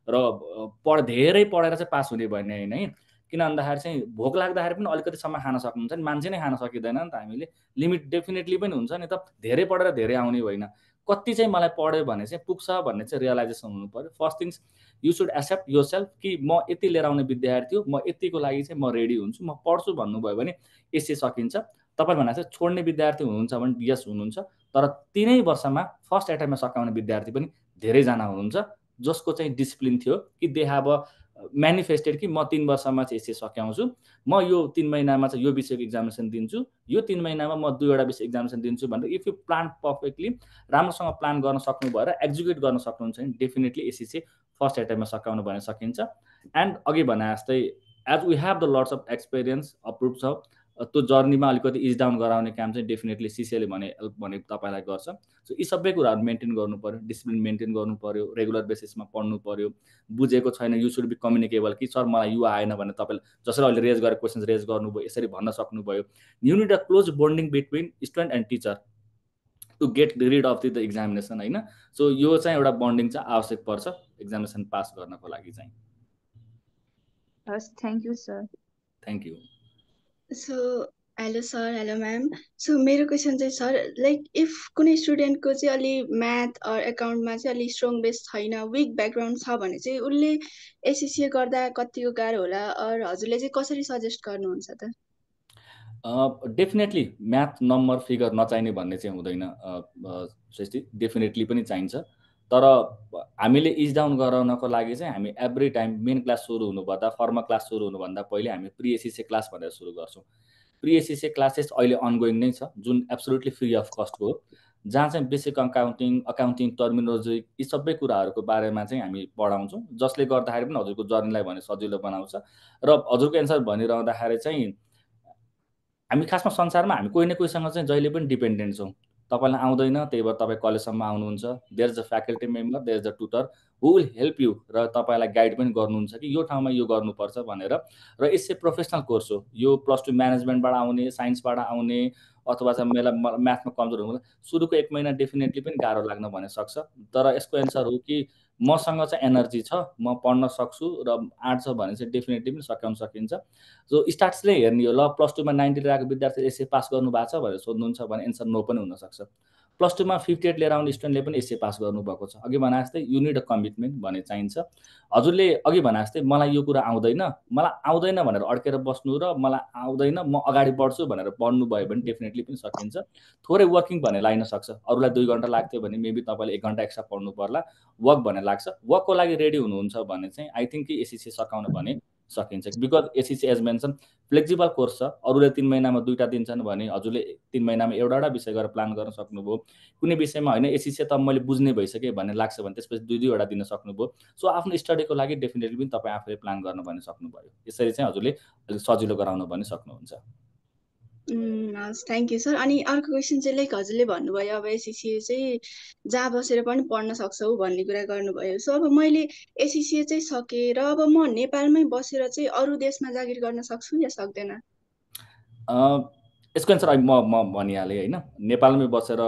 Speaker 4: र धेरै पढेर चाहिँ पास हुने भन्ने होइन है। किन भन्दाखेरि चाहिँ भोक लाग्दाखेरि पनि अलिकति समय खान सक्नुहुन्छ नि, मान्छे नै खान सकिँदैन नि त हामीले। लिमिट डेफिनेटली पनि हुन्छ नि त, धेरै पढेर धेरै आउने होइन। कति चाहिँ मलाई पढ्यो भने चाहिँ पुग्छ भन्ने चाहिँ रियलाइजेसन हुनु पर्यो। First things you should accept yourself कि म यति लिएर आउने विद्यार्थी हो, म यतिको लागि चाहिँ म रेडी हुन्छु, म पढ्छु भन्नुभयो भने एसए सकिन्छ। तपाईँ भने चाहिँ छोड्ने विद्यार्थी हुनुहुन्छ भने यस हुनुहुन्छ, तर 3 वर्षमा फर्स्ट एटेम्पमा सकाउने विद्यार्थी पनि धेरैजना हुनुहुन्छ जसको चाहिँ डिसिप्लिन थियो कि दे हेभ अ म्यानिफेस्टेड कि म 3 वर्षमा चाहिँ एसए सकाउँछु, म यो 3 महिनामा चाहिँ यो विषयको एक्जामिनेसन दिन्छु, यो 3 महिनामा म 2वटा विषय एक्जामिनेसन दिन्छु भनेर इफ यु प्लान पर्फेक्टली राम्रोसँग प्लान गर्न सक्नु भएर एक्जिक्युट गर्न सक्नुहुन्छ भने डेफिनेटली एसए फर्स्ट एटेम्पमा सकाउनु भने सकिन्छ। एन्ड अघि भने जस्तै as we have the lots of experience approve छ, त्यो जर्नीमा अलिकति इज डाउन गराउने काम चाहिँ डेफिनेटली सिसिएले भने तपाईँलाई गर्छ। सो यी सबै कुराहरू मेन्टेन गर्नु पर्यो, डिसिप्लिन मेन्टेन गर्नु पर्यो, रेगुलर बेसिसमा पढ्नु पर्यो। बुझेको छैन यु सुड बी कम्युनिकेबल कि सर मलाई यो आएन भने तपाईँले जसरी अहिले रेज गरेर क्वेसन्स रेज गर्नुभयो यसरी भन्न सक्नुभयो। You need a close bonding between student and teacher to get rid of the examination होइन। सो यो चाहिँ एउटा बन्डिङ चाहिँ आवश्यक पर्छ एक्जामिनेसन पास गर्नको लागि चाहिँ।
Speaker 7: हस्, thank you sir.
Speaker 4: Thank you.
Speaker 8: So hello sir, hello ma'am. So मेरो क्वेसन चाहिँ सर, लाइक इफ कुनै स्टुडेन्टको चाहिँ अलि म्याथ अर एकाउन्टमा चाहिँ अलि स्ट्रङ बेस छैन, विक ब्याकग्राउन्ड छ भने चाहिँ उसले एसएससी गर्दा कतिको गाह्रो होला, अर हजुरले चाहिँ कसरी सजेस्ट गर्नुहुन्छ त?
Speaker 4: डेफिनेटली म्याथ नम्बर फिगर नचाहिने भन्ने चाहिँ हुँदैन सृष्टि, डेफिनेटली पनि चाहिन्छ। तर हामीले इज डाउन गराउनको लागि चाहिँ हामी एभ्री टाइम मेन क्लास सुरु हुनुभन्दा फर्मल क्लास सुरु हुनुभन्दा पहिले हामी प्री एसएससी क्लास भनेर सुरु गर्छौँ। प्री एसएससी क्लासेस अहिले अनगोइङ नै छ, जुन एब्सोल्युटली फ्री अफ कस्टको हो, जहाँ चाहिँ बेसिक अकाउन्टिङ टर्मिनोलोजी यी सबै कुराहरूको बारेमा चाहिँ हामी पढाउँछौँ, जसले गर्दाखेरि पनि हजुरको जर्नीलाई भने सजिलो बनाउँछ। र हजुरको एन्सर भनिरहँदाखेरि चाहिँ हामी खासमा संसारमा हामी कोही न कोहीसँग चाहिँ जहिले पनि डिपेन्डेन्ट छौँ। तपाईँलाई आउँदैन त्यही भएर तपाईँ कलेजसम्म आउनुहुन्छ, there is a faculty member, there is a tutor who will help you र तपाईँलाई गाइड पनि गर्नुहुन्छ कि यो ठाउँमा यो गर्नुपर्छ भनेर। र यसै प्रोफेसनल कोर्स हो यो, +2 म्यानेजमेन्टबाट आउने, साइन्सबाट आउने अथवा चाहिँ मलाई म्याथमा कमजोर हुनु सुरुको 1 महिना डेफिनेटली पनि गाह्रो लाग्न भने सक्छ। तर यसको एन्सर हो कि मसँग चाहिँ एनर्जी छ, म पढ्न सक्छु र आर्ट छ भने चाहिँ डेफिनेटली पनि सकाउन सकिन्छ। सो स्टार्ट्सले हेर्ने हो, ल +2मा 90 लिएर आएको विद्यार्थी एसए पास गर्नु भएको छ भनेर सोध्नुहुन्छ भने एन्सर नो पनि हुनसक्छ। +2मा 58 लिएर आउने स्टुडेन्टले पनि एसए पास गर्नुभएको छ। अघि भने जस्तै यु निड अ कमिटमेन्ट भन्ने चाहिन्छ। हजुरले अघि भने जस्तै मलाई यो कुरा आउँदैन भनेर अड्केर बस्नु र मलाई आउँदैन म अगाडि बढ्छु भनेर पढ्नुभयो भने डेफिनेटली पनि सकिन्छ। थोरै वर्किङ भन्ने लाग्न सक्छ, अरूलाई 2 घन्टा लाग्थ्यो भने मेबी तपाईँले 1 घन्टा एक्स्ट्रा पढ्नु पर्ला, वर्क भन्ने लाग्छ। वर्कको लागि रेडी हुनुहुन्छ भने चाहिँ आई थिङ्क कि एसएससी सकाउन भने सकिन्छ because SCC as mention flexible course छ अरूले 3 महिनामा 2टा दिन्छन् भने हजुरले 3 महिनामा एउटा विषय गरेर प्लान गर्न सक्नुभयो कुनै विषयमा होइन एससीसी त मैले बुझ्ने भइसके भन्ने लाग्छ भने त्यसपछि 2-2वटा दिन सक्नुभयो सो आफ्नो स्टडीको लागि डेफिनेटली पनि तपाईँ आफूले प्लान गर्न पनि सक्नुभयो यसरी चाहिँ हजुरले अलिक सजिलो गराउन पनि सक्नुहुन्छ
Speaker 8: हस् थ्याङ्क यू सर अनि अर्को क्वेसन चाहिँ लाइक हजुरले भन्नुभयो अब एससीसीए चाहिँ जहाँ बसेर पनि पढ्न सक्छौ भन्ने कुरा गर्नुभयो सो अब मैले एससीसीए चाहिँ सकेँ र अब म नेपालमै बसेर चाहिँ अरू देशमा जागिर गर्न सक्छु या सक्दैन
Speaker 4: यसको एन्सर अहिले म भनिहालेँ होइन नेपालमै बसेर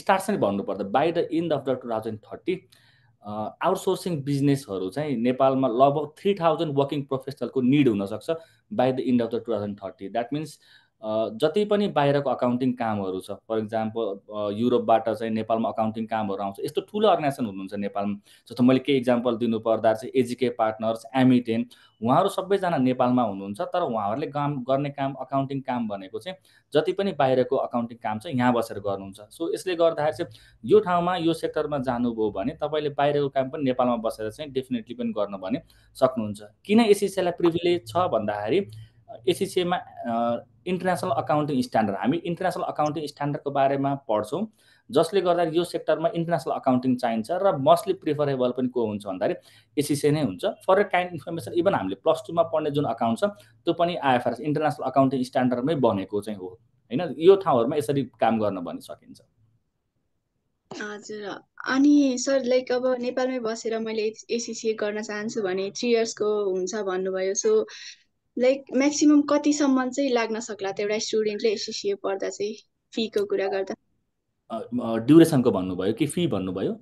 Speaker 4: स्टार्ट चाहिँ भन्नुपर्दा by the and of the 2030 outsourcing बिजनेसहरू चाहिँ नेपालमा लगभग 3000 वर्किङ प्रोफेसनलको निड हुनसक्छ by the and of the 2030 that means जति पनि बाहिरको अकाउन्टिङ कामहरू छ फर इक्जाम्पल युरोपबाट चाहिँ नेपालमा अकाउन्टिङ कामहरू आउँछ यस्तो ठुलो अर्गनाइजेसन हुनुहुन्छ नेपालमा जस्तो मैले केही इक्जाम्पल दिनुपर्दा चाहिँ एजिके पार्टनर्स एमिटेन उहाँहरू सबैजना नेपालमा हुनुहुन्छ तर उहाँहरूले काम गर्ने काम अकाउन्टिङ काम भनेको चाहिँ जति पनि बाहिरको अकाउन्टिङ काम छ यहाँ बसेर गर्नुहुन्छ सो यसले गर्दाखेरि चाहिँ यो ठाउँमा यो सेक्टरमा जानुभयो भने तपाईँले बाहिरको काम पनि नेपालमा बसेर चाहिँ डेफिनेटली पनि गर्न भने सक्नुहुन्छ किन एससीसीलाई प्रिभिलेज छ भन्दाखेरि एससीसीमा इन्टरनेसनल अकाउन्टिङ स्ट्यान्डर्ड हामी इन्टरनेसनल अकाउन्टिङ स्ट्यान्डर्डको बारेमा पढ्छौँ जसले गर्दा यो सेक्टरमा इन्टरनेसनल अकाउन्टिङ चाहिन्छ र मोस्टली प्रिफरेबल पनि को हुन्छ भन्दाखेरि एससीसी नै हुन्छ for a kind information even हामीले +2मा पढ्ने जुन अकाउन्ट छ त्यो पनि आइएफआरएस इन्टरनेसनल अकाउन्टिङ स्ट्यान्डर्डमै बनेको चाहिँ हो होइन यो ठाउँहरूमा यसरी काम गर्न पनि सकिन्छ
Speaker 8: हजुर अनि सर लाइक अब नेपालमै बसेर मैले एससीसीए गर्न चाहन्छु भने 3 इयर्सको हुन्छ भन्नुभयो सो लाइक म्याक्सिमम कतिसम्म चाहिँ लाग्न सक्ला त एउटा स्टुडेन्टले एससीसीए पढ्दा चाहिँ फीको कुरा गर्दा
Speaker 4: ड्युरेसनको भन्नुभयो कि फी भन्नुभयो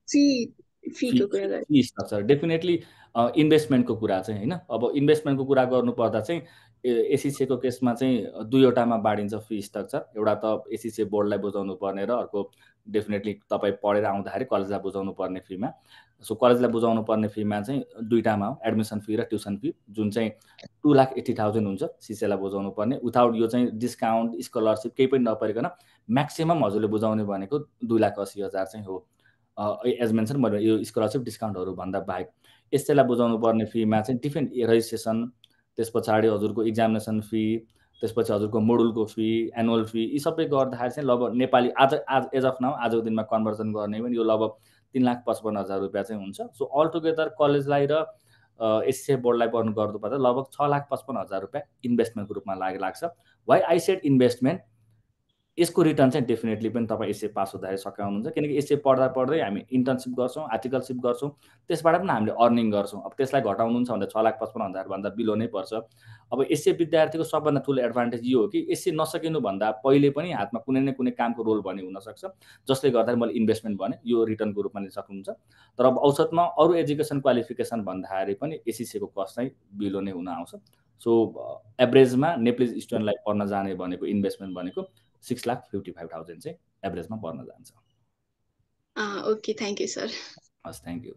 Speaker 8: फीको कुरा गर्दा
Speaker 4: फी स्ट्रक्चर डेफिनेटली इन्भेस्टमेन्टको कुरा चाहिँ होइन अब इन्भेस्टमेन्टको कुरा गर्नुपर्दा चाहिँ एससीसीको केसमा चाहिँ दुईवटामा बाँडिन्छ फी स्ट्रक्चर एउटा त एससीसी बोर्डलाई बुझाउनु पर्ने र अर्को डेफिनेटली तपाईँ पढेर आउँदाखेरि कलेजलाई बुझाउनु पर्ने फीमा सो कलेजलाई बुझाउनु पर्ने फीमा चाहिँ दुईटामा हो एडमिसन फी र ट्युसन फी जुन चाहिँ 2,80,000 हुन्छ सिसीलाई बुझाउनु पर्ने विदाउट यो चाहिँ डिस्काउन्ट स्कलरसिप केही पनि नपरिकन म्याक्सिमम हजुरले बुझाउने भनेको 2,80,000 चाहिँ हो एज मेन्सन मैले यो स्कलरसिप डिस्काउन्टहरू भन्दा बाहेक यसैलाई बुझाउनु पर्ने फीमा चाहिँ डिफ्रेन्ट रजिस्ट्रेसन त्यस पछाडि हजुरको इक्जामिनेसन फी त्यसपछि हजुरको मोडुलको फी एनुअल फी यी सबै गर्दाखेरि चाहिँ लगभग नेपाली आज एज अफ नाउ आजको दिनमा कन्भर्जन गर्ने पनि यो लगभग 3,55,000 रुपियाँ चाहिँ हुन्छ सो अल टुगेदर कलेजलाई र एससीसी बोर्डलाई पढ्नु गर्नुपर्दा लगभग 6,55,000 रुपियाँ इन्भेस्टमेन्टको रूपमा लाग्छ वाइ आई सेड इन्भेस्टमेन्ट यसको रिटर्न चाहिँ डेफिनेटली पनि तपाईँ एसए पास हुँदाखेरि सकाउनुहुन्छ किनकि एसए पढ्दा पढ्दै हामी इन्टर्नसिप गर्छौँ आर्टिकलसिप गर्छौँ त्यसबाट पनि हामीले अर्निङ गर्छौँ अब त्यसलाई घटाउनुहुन्छ भने 6,55,000 भन्दा बिलो नै पर्छ अब एसए विद्यार्थीको सबभन्दा ठुलो एडभान्टेज यो हो कि एसए नसकिनुभन्दा पहिले पनि हातमा कुनै न कुनै कामको रोल भन्ने हुनसक्छ जसले गर्दा मैले इन्भेस्टमेन्ट भने यो रिटर्नको रूपमा लिन सक्नुहुन्छ तर अब औसतमा अरू एजुकेसन क्वालिफिकेसन भन्दाखेरि पनि एससीसीको कस्ट चाहिँ बिलो नै हुन आउँछ सो एभरेजमा नेप्लिज स्टुडेन्टलाई पढ्न जाने भनेको इन्भेस्टमेन्ट भनेको 6,55,000 चाहिँ एभरेजमा पर्न जान्छ
Speaker 8: ओके थ्याङ्क यू सर
Speaker 4: हस् थ्याङ्क यू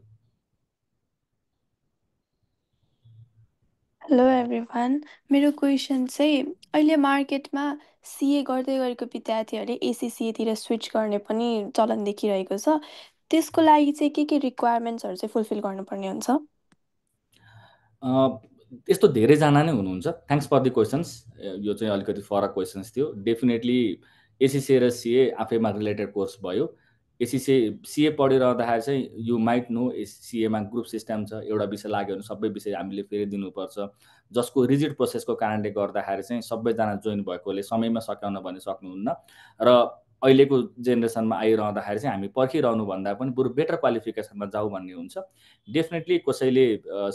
Speaker 9: हेलो एभ्रिवान मेरो क्वेसन चाहिँ अहिले मार्केटमा सिए गर्दै गरेको विद्यार्थीहरूले एससीसीएतिर स्विच गर्ने पनि चलन देखिरहेको छ त्यसको लागि चाहिँ के रिक्वायरमेन्ट्सहरू चाहिँ फुलफिल गर्नुपर्ने हुन्छ
Speaker 4: यस्तो धेरैजना नै हुनुहुन्छ थ्याङ्क्स फर द क्वेसन्स यो चाहिँ अलिकति फरक क्वेसन्स थियो डेफिनेटली एससीसी र सिए आफैमा रिलेटेड कोर्स भयो एससीसी सिए पढिरहँदाखेरि चाहिँ you might know CMA group system छ एउटा विषय लाग्यो भने सबै विषय हामीले फेरि दिनुपर्छ जसको रिजिड प्रोसेसको कारणले गर्दाखेरि चाहिँ सबैजना जोइन भएकोले समयमा सकाउन भने सक्नुहुन्न र अहिलेको जेनेरेसनमा आइरहँदाखेरि चाहिँ हामी पर्खिरहनु भन्दा पनि बरु बेटर क्वालिफिकेसनमा जाऊ भन्ने हुन्छ डेफिनेटली कसैले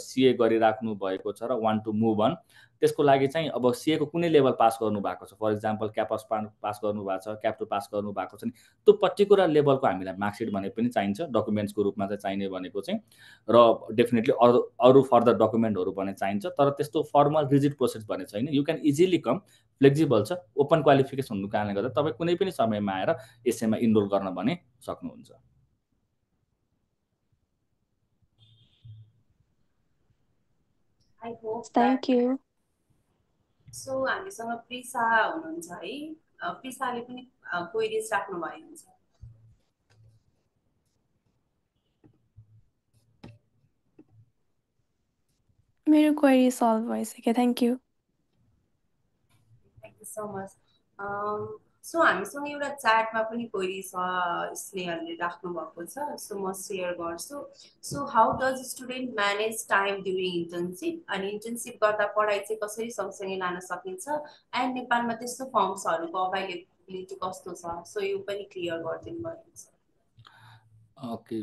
Speaker 4: सिए गरिराख्नु भएको छ र वान टु मुभ अन त्यसको लागि चाहिँ अब सिएको कुनै लेभल पास गर्नु भएको छ फर इक्जाम्पल क्यापस पास गर्नु भएको छ क्याप 2 पास गर्नु भएको छ नि त्यो पर्टिकुलर लेभलको हामीलाई मार्कसिट भने पनि चाहिन्छ डकुमेन्ट्सको रूपमा चाहिँ चाहिने भनेको चाहिँ र डेफिनेटली अरू फर्दर डकुमेन्टहरू भने चाहिन्छ तर त्यस्तो फर्मल रिजिड प्रोसेस भने छैन you can easily com flexible छ ओपन क्वालिफिकेसन हुनुको कारणले गर्दा तपाईँ कुनै पनि समयमा आएर एसएमा इनरोल गर्न भने सक्नुहुन्छ
Speaker 9: थ्याङ्क यू
Speaker 2: सो हामीसँग प्रिसा हुनुहुन्छ है प्रिसाले पनि क्वेरिज राख्नु भएको हुन्छ
Speaker 9: मेरो क्वेरी सल्भ भइसक्यो thank you
Speaker 2: Thank you so much. So हामीसँग एउटा च्याटमा पनि क्वेरी छ स्नेहलले राख्नु भएको छ सो म सेयर गर्छु so how does student manage time during internship अनि इन्टर्नसिप गर्दा पढाइ चाहिँ कसरी सँगसँगै लान सकिन्छ एन्ड नेपालमा त्यस्तो फर्म्सहरूको अभाइलेबिलिटी कस्तो छ सो यो पनि क्लियर गरिदिनु भएको छ
Speaker 4: ओके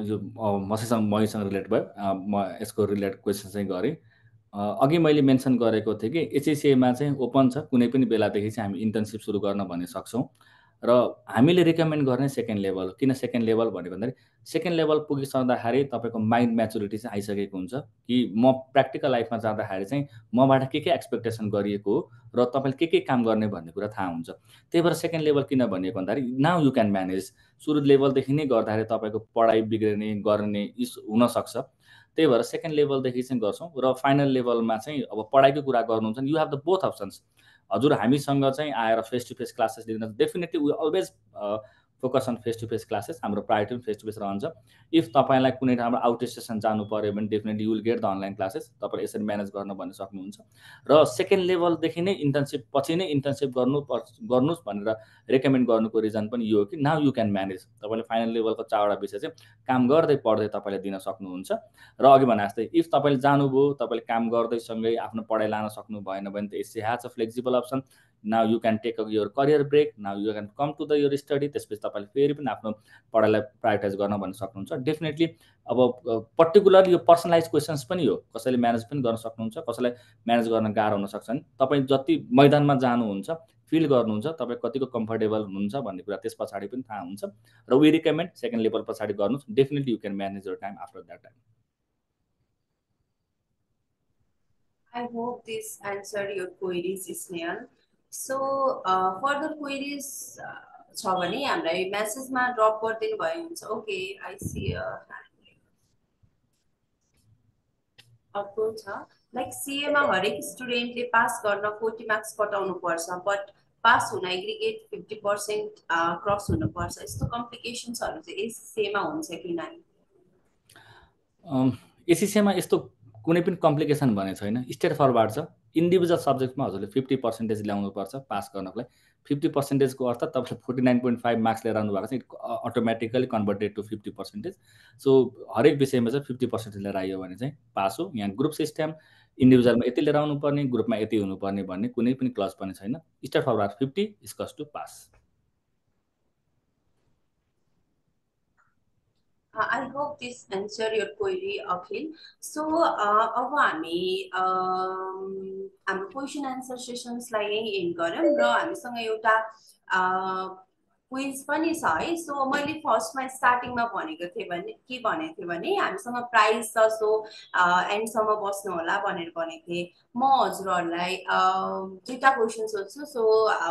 Speaker 4: यो मसँग रिलेट भयो म यसको रिलेट क्वेसन चाहिँ गरेँ अघि मैले मेन्सन गरेको थिएँ कि एचएससीमा चाहिँ ओपन छ कुनै पनि बेलादेखि चाहिँ हामी इन्टर्नसिप सुरु गर्न भन्ने सक्छौँ र हामीले रिकमेन्ड गर्ने सेकेन्ड लेभल किन सेकेन्ड लेभल भन्यो भन्दाखेरि सेकेन्ड लेभल पुगिसक्दाखेरि तपाईँको माइन्ड म्याचुरिटी चाहिँ आइसकेको हुन्छ कि म प्र्याक्टिकल लाइफमा जाँदाखेरि चाहिँ मबाट के एक्सपेक्टेसन गरिएको हो र तपाईँले के काम गर्ने भन्ने कुरा थाहा हुन्छ त्यही भएर सेकेन्ड लेभल किन भनिएको भन्दाखेरि नाउ यु क्यान म्यानेज सुरु लेभलदेखि नै गर्दाखेरि तपाईँको पढाइ बिग्रिने गर्ने हुनसक्छ त्यही भएर सेकेन्ड लेभलदेखि चाहिँ गर्छौँ र फाइनल लेभलमा चाहिँ अब पढाइको कुरा गर्नुहुन्छ भने you have the both options हजुर हामीसँग चाहिँ आएर फेस टु फेस क्लासेस लिन definitely we always focus on face to face classes हाम्रो प्रायोरिटी पनि फेस टु फेस रहन्छ इफ तपाईँलाई कुनै ठाउँमा आउट स्टेसन जानु पऱ्यो भने definitely you will get the online classes तपाईँले यसरी म्यानेज गर्न भन्ने सक्नुहुन्छ र सेकेन्ड लेभलदेखि नै इन्टर्नसिप पछि नै इन्टर्नसिप गर्नुहोस् भनेर रेकमेन्ड गर्नुको रिजन पनि यो हो कि नाउ यु क्यान म्यानेज तपाईँले फाइनल लेभलको 4वटा विषय चाहिँ काम गर्दै पढ्दै तपाईँले दिन सक्नुहुन्छ र अघि भने जस्तै इफ तपाईँले जानुभयो तपाईँले काम गर्दैसँगै आफ्नो पढाइ लान सक्नु भएन भने त ACCA has a flexible option now you can take your career break now you can come to the your study त्यसपछि तपाईँले फेरि पनि आफ्नो पढाइलाई प्रायोरिटाइज गर्न भन्न सक्नुहुन्छ डेफिनेटली अब पर्टिकुलर यो पर्सनलाइज क्वेसन्स पनि हो कसैले म्यानेज पनि गर्न सक्नुहुन्छ कसैलाई म्यानेज गर्न गाह्रो हुनसक्छ नि तपाईँ जति मैदानमा जानुहुन्छ फिल गर्नुहुन्छ तपाईँ कतिको कम्फर्टेबल हुनुहुन्छ भन्ने कुरा त्यस पछाडि पनि थाहा हुन्छ र वी रिकमेन्ड सेकेन्ड लेभल पछाडि गर्नुहोस् definitely you can manage your time after that time
Speaker 2: I hope this answered your queries, Snehal. So, further queries छ भने हामीलाई मेसेजमा ड्रप गरिदिनु भयो हुन्छ ओके आई सी अर्को छ लाइक सीएमा हरेक स्टुडेन्टले पास गर्न 40 मार्क्स कटाउनु पर्छ बट पास हुन एग्रिगेट 50% क्रस हुनुपर्छ यस्तो कम्प्लिकेसन्सहरू चाहिँ एसीसीएमा हुन्छ कि नै
Speaker 4: एसीसीएमा यस्तो कुनै पनि कम्प्लिकेसन भने छैन स्ट्रेट फरवर्ड छ इन्डिभिजुअल सब्जेक्टमा हजुरले 50% ल्याउनुपर्छ पास गर्नको लागि 50% को अर्थ तपाईँले 49.5 मार्क्स लिएर आउनु भएको छ it automatically converted to 50% so हरेक विषयमा चाहिँ 50% लिएर आयो भने चाहिँ पास हो यहाँ ग्रुप सिस्टम इन्डिभिजुअलमा यति लिएर आउनुपर्ने ग्रुपमा यति हुनुपर्ने भन्ने कुनै पनि क्लज पनि छैन straightforward 50 equals to pass
Speaker 2: I hope this answer your query, Akhil. So, अब हामी हाम्रो क्वेसन एन्सर सेसन्सलाई यही एन्ड गरौँ र हामीसँग एउटा क्विज पनि छ है सो मैले फर्स्टमा स्टार्टिङमा भनेको थिएँ भने हामीसँग प्राइज छ सो एन्डसम्म बस्नु होला भनेर भनेको थिएँ म हजुरहरूलाई दुईटा क्वेसन सोध्छु so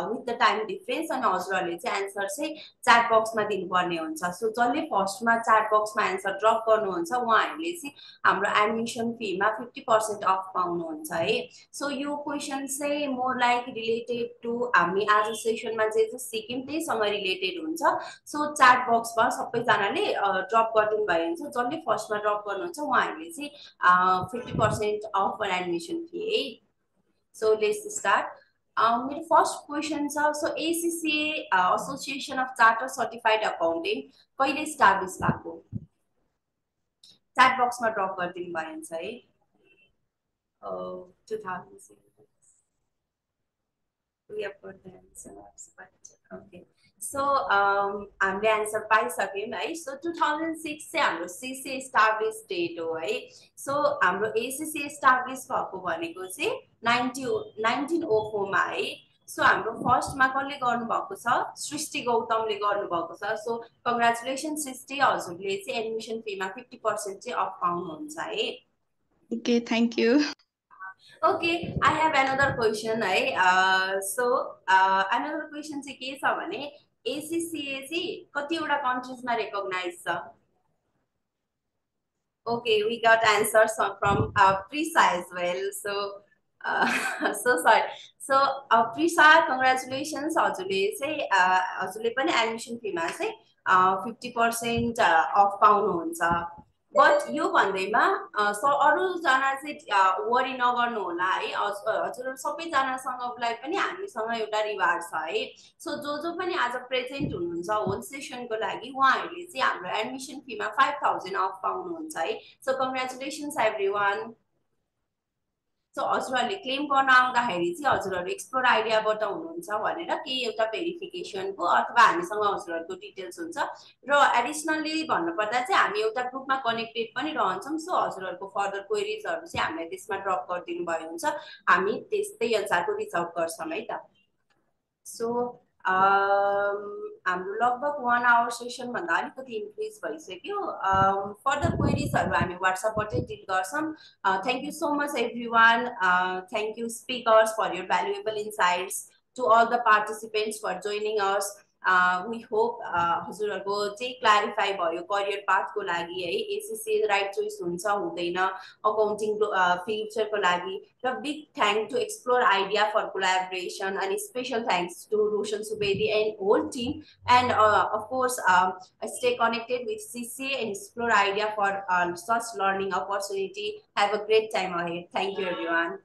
Speaker 2: with the time difference अनि हजुरहरूले चाहिँ एन्सर चाहिँ च्याट बक्समा दिनुपर्ने हुन्छ सो जसले फर्स्टमा च्याट बक्समा एन्सर ड्रप गर्नुहुन्छ उहाँहरूले चाहिँ हाम्रो एडमिसन फीमा 50% अफ पाउनुहुन्छ है सो यो क्वेसन चाहिँ मोर लाइक रिलेटेड टु हामी आज सेसनमा जे सिक्यौँ त्यहीसँग रिलेटेड हुन्छ सो च्याट बक्समा सबैजनाले ड्रप गरिदिनु भयो हुन्छ जसले फर्स्टमा ड्रप गर्नुहुन्छ उहाँहरूले चाहिँ 50% अफ एडमिसन फी है सो लेट्स स्टार्ट मेरो फर्स्ट क्वेसन छ so ACCA association of charter certified accounting कहिले इस्टाब्लिस भएको च्याट बक्समा ड्रप गरिदिनु भयो हुन्छ है 2006 we have got the answers but okay so हामीले आन्सर पाइसक्यौँ है सो 2006 चाहिँ हाम्रो सीसी इस्टाब्लिस डेट हो है सो हाम्रो एसीसी इस्टाब्लिस भएको भनेको चाहिँ 1904 मा है सो हाम्रो फर्स्टमा कसले गर्नुभएको छ सृष्टि गौतमले गर्नुभएको छ सो कङ्ग्रेचुलेसन सृष्टि हजुरले चाहिँ एडमिसन फीमा 50% चाहिँ अफ पाउनुहुन्छ है
Speaker 8: okay thank you
Speaker 2: Okay, I have another question. So, another question is के छ भने ACCA चाहिँ कतिवटा कन्ट्रीजमा रेकग्नाइज छ Okay, we got answers from Prisa as well. So, so sorry. So, Prisa, congratulations. हजुरले पनि एडमिसन फीमा चाहिँ 50% अफ पाउनुहुन्छ बट यो भन्दैमा अरूजना चाहिँ वरि नगर्नु होला है। हजुर सबैजनासँगलाई पनि हामीसँग एउटा रिवार्ड छ है। सो जो पनि आज प्रेजेन्ट हुनुहुन्छ होल सेसनको लागि उहाँहरूले चाहिँ हाम्रो एडमिसन फीमा 5000 अफ पाउनुहुन्छ है। So congratulations everyone. सो हजुरहरूले क्लेम गर्न आउँदाखेरि चाहिँ हजुरहरू एक्सप्लोर आइडियाबाट हुनुहुन्छ भनेर केही एउटा भेरिफिकेसनको अथवा हामीसँग हजुरहरूको डिटेल्स हुन्छ र एडिसनल्ली भन्नुपर्दा चाहिँ हामी एउटा ग्रुपमा कनेक्टेड पनि रहन्छौँ। सो हजुरहरूको फर्दर क्वेरिजहरू चाहिँ हामीलाई त्यसमा ड्रप गरिदिनु भयो हुन्छ, हामी त्यस्तै अनुसारको रिच आउट गर्छौँ है त। सो हाम्रो लगभग 1 आवर सेसन भन्दा अलिकति इन्क्रिज भइसक्यो। फर्दर क्वेरिजहरू हामी व्हाट्सएपबाटै डिल गर्छौँ। Thank you so much everyone. Thank you speakers for your valuable insights, to all the participants for joining us. We hope हजुरहरूको चाहिँ क्ल्यारिफाई भयो करियर पाथको लागि है, एसिसी राइट चोइस हुन्छ हुँदैन अकाउन्टिङ फ्युचरको लागि। र big thank to explore idea for collaboration and special thanks to Roshan Subedi and whole team. And of course stay connected with CCA and explore idea for such learning opportunity. Have a great time ahead. Thank you everyone.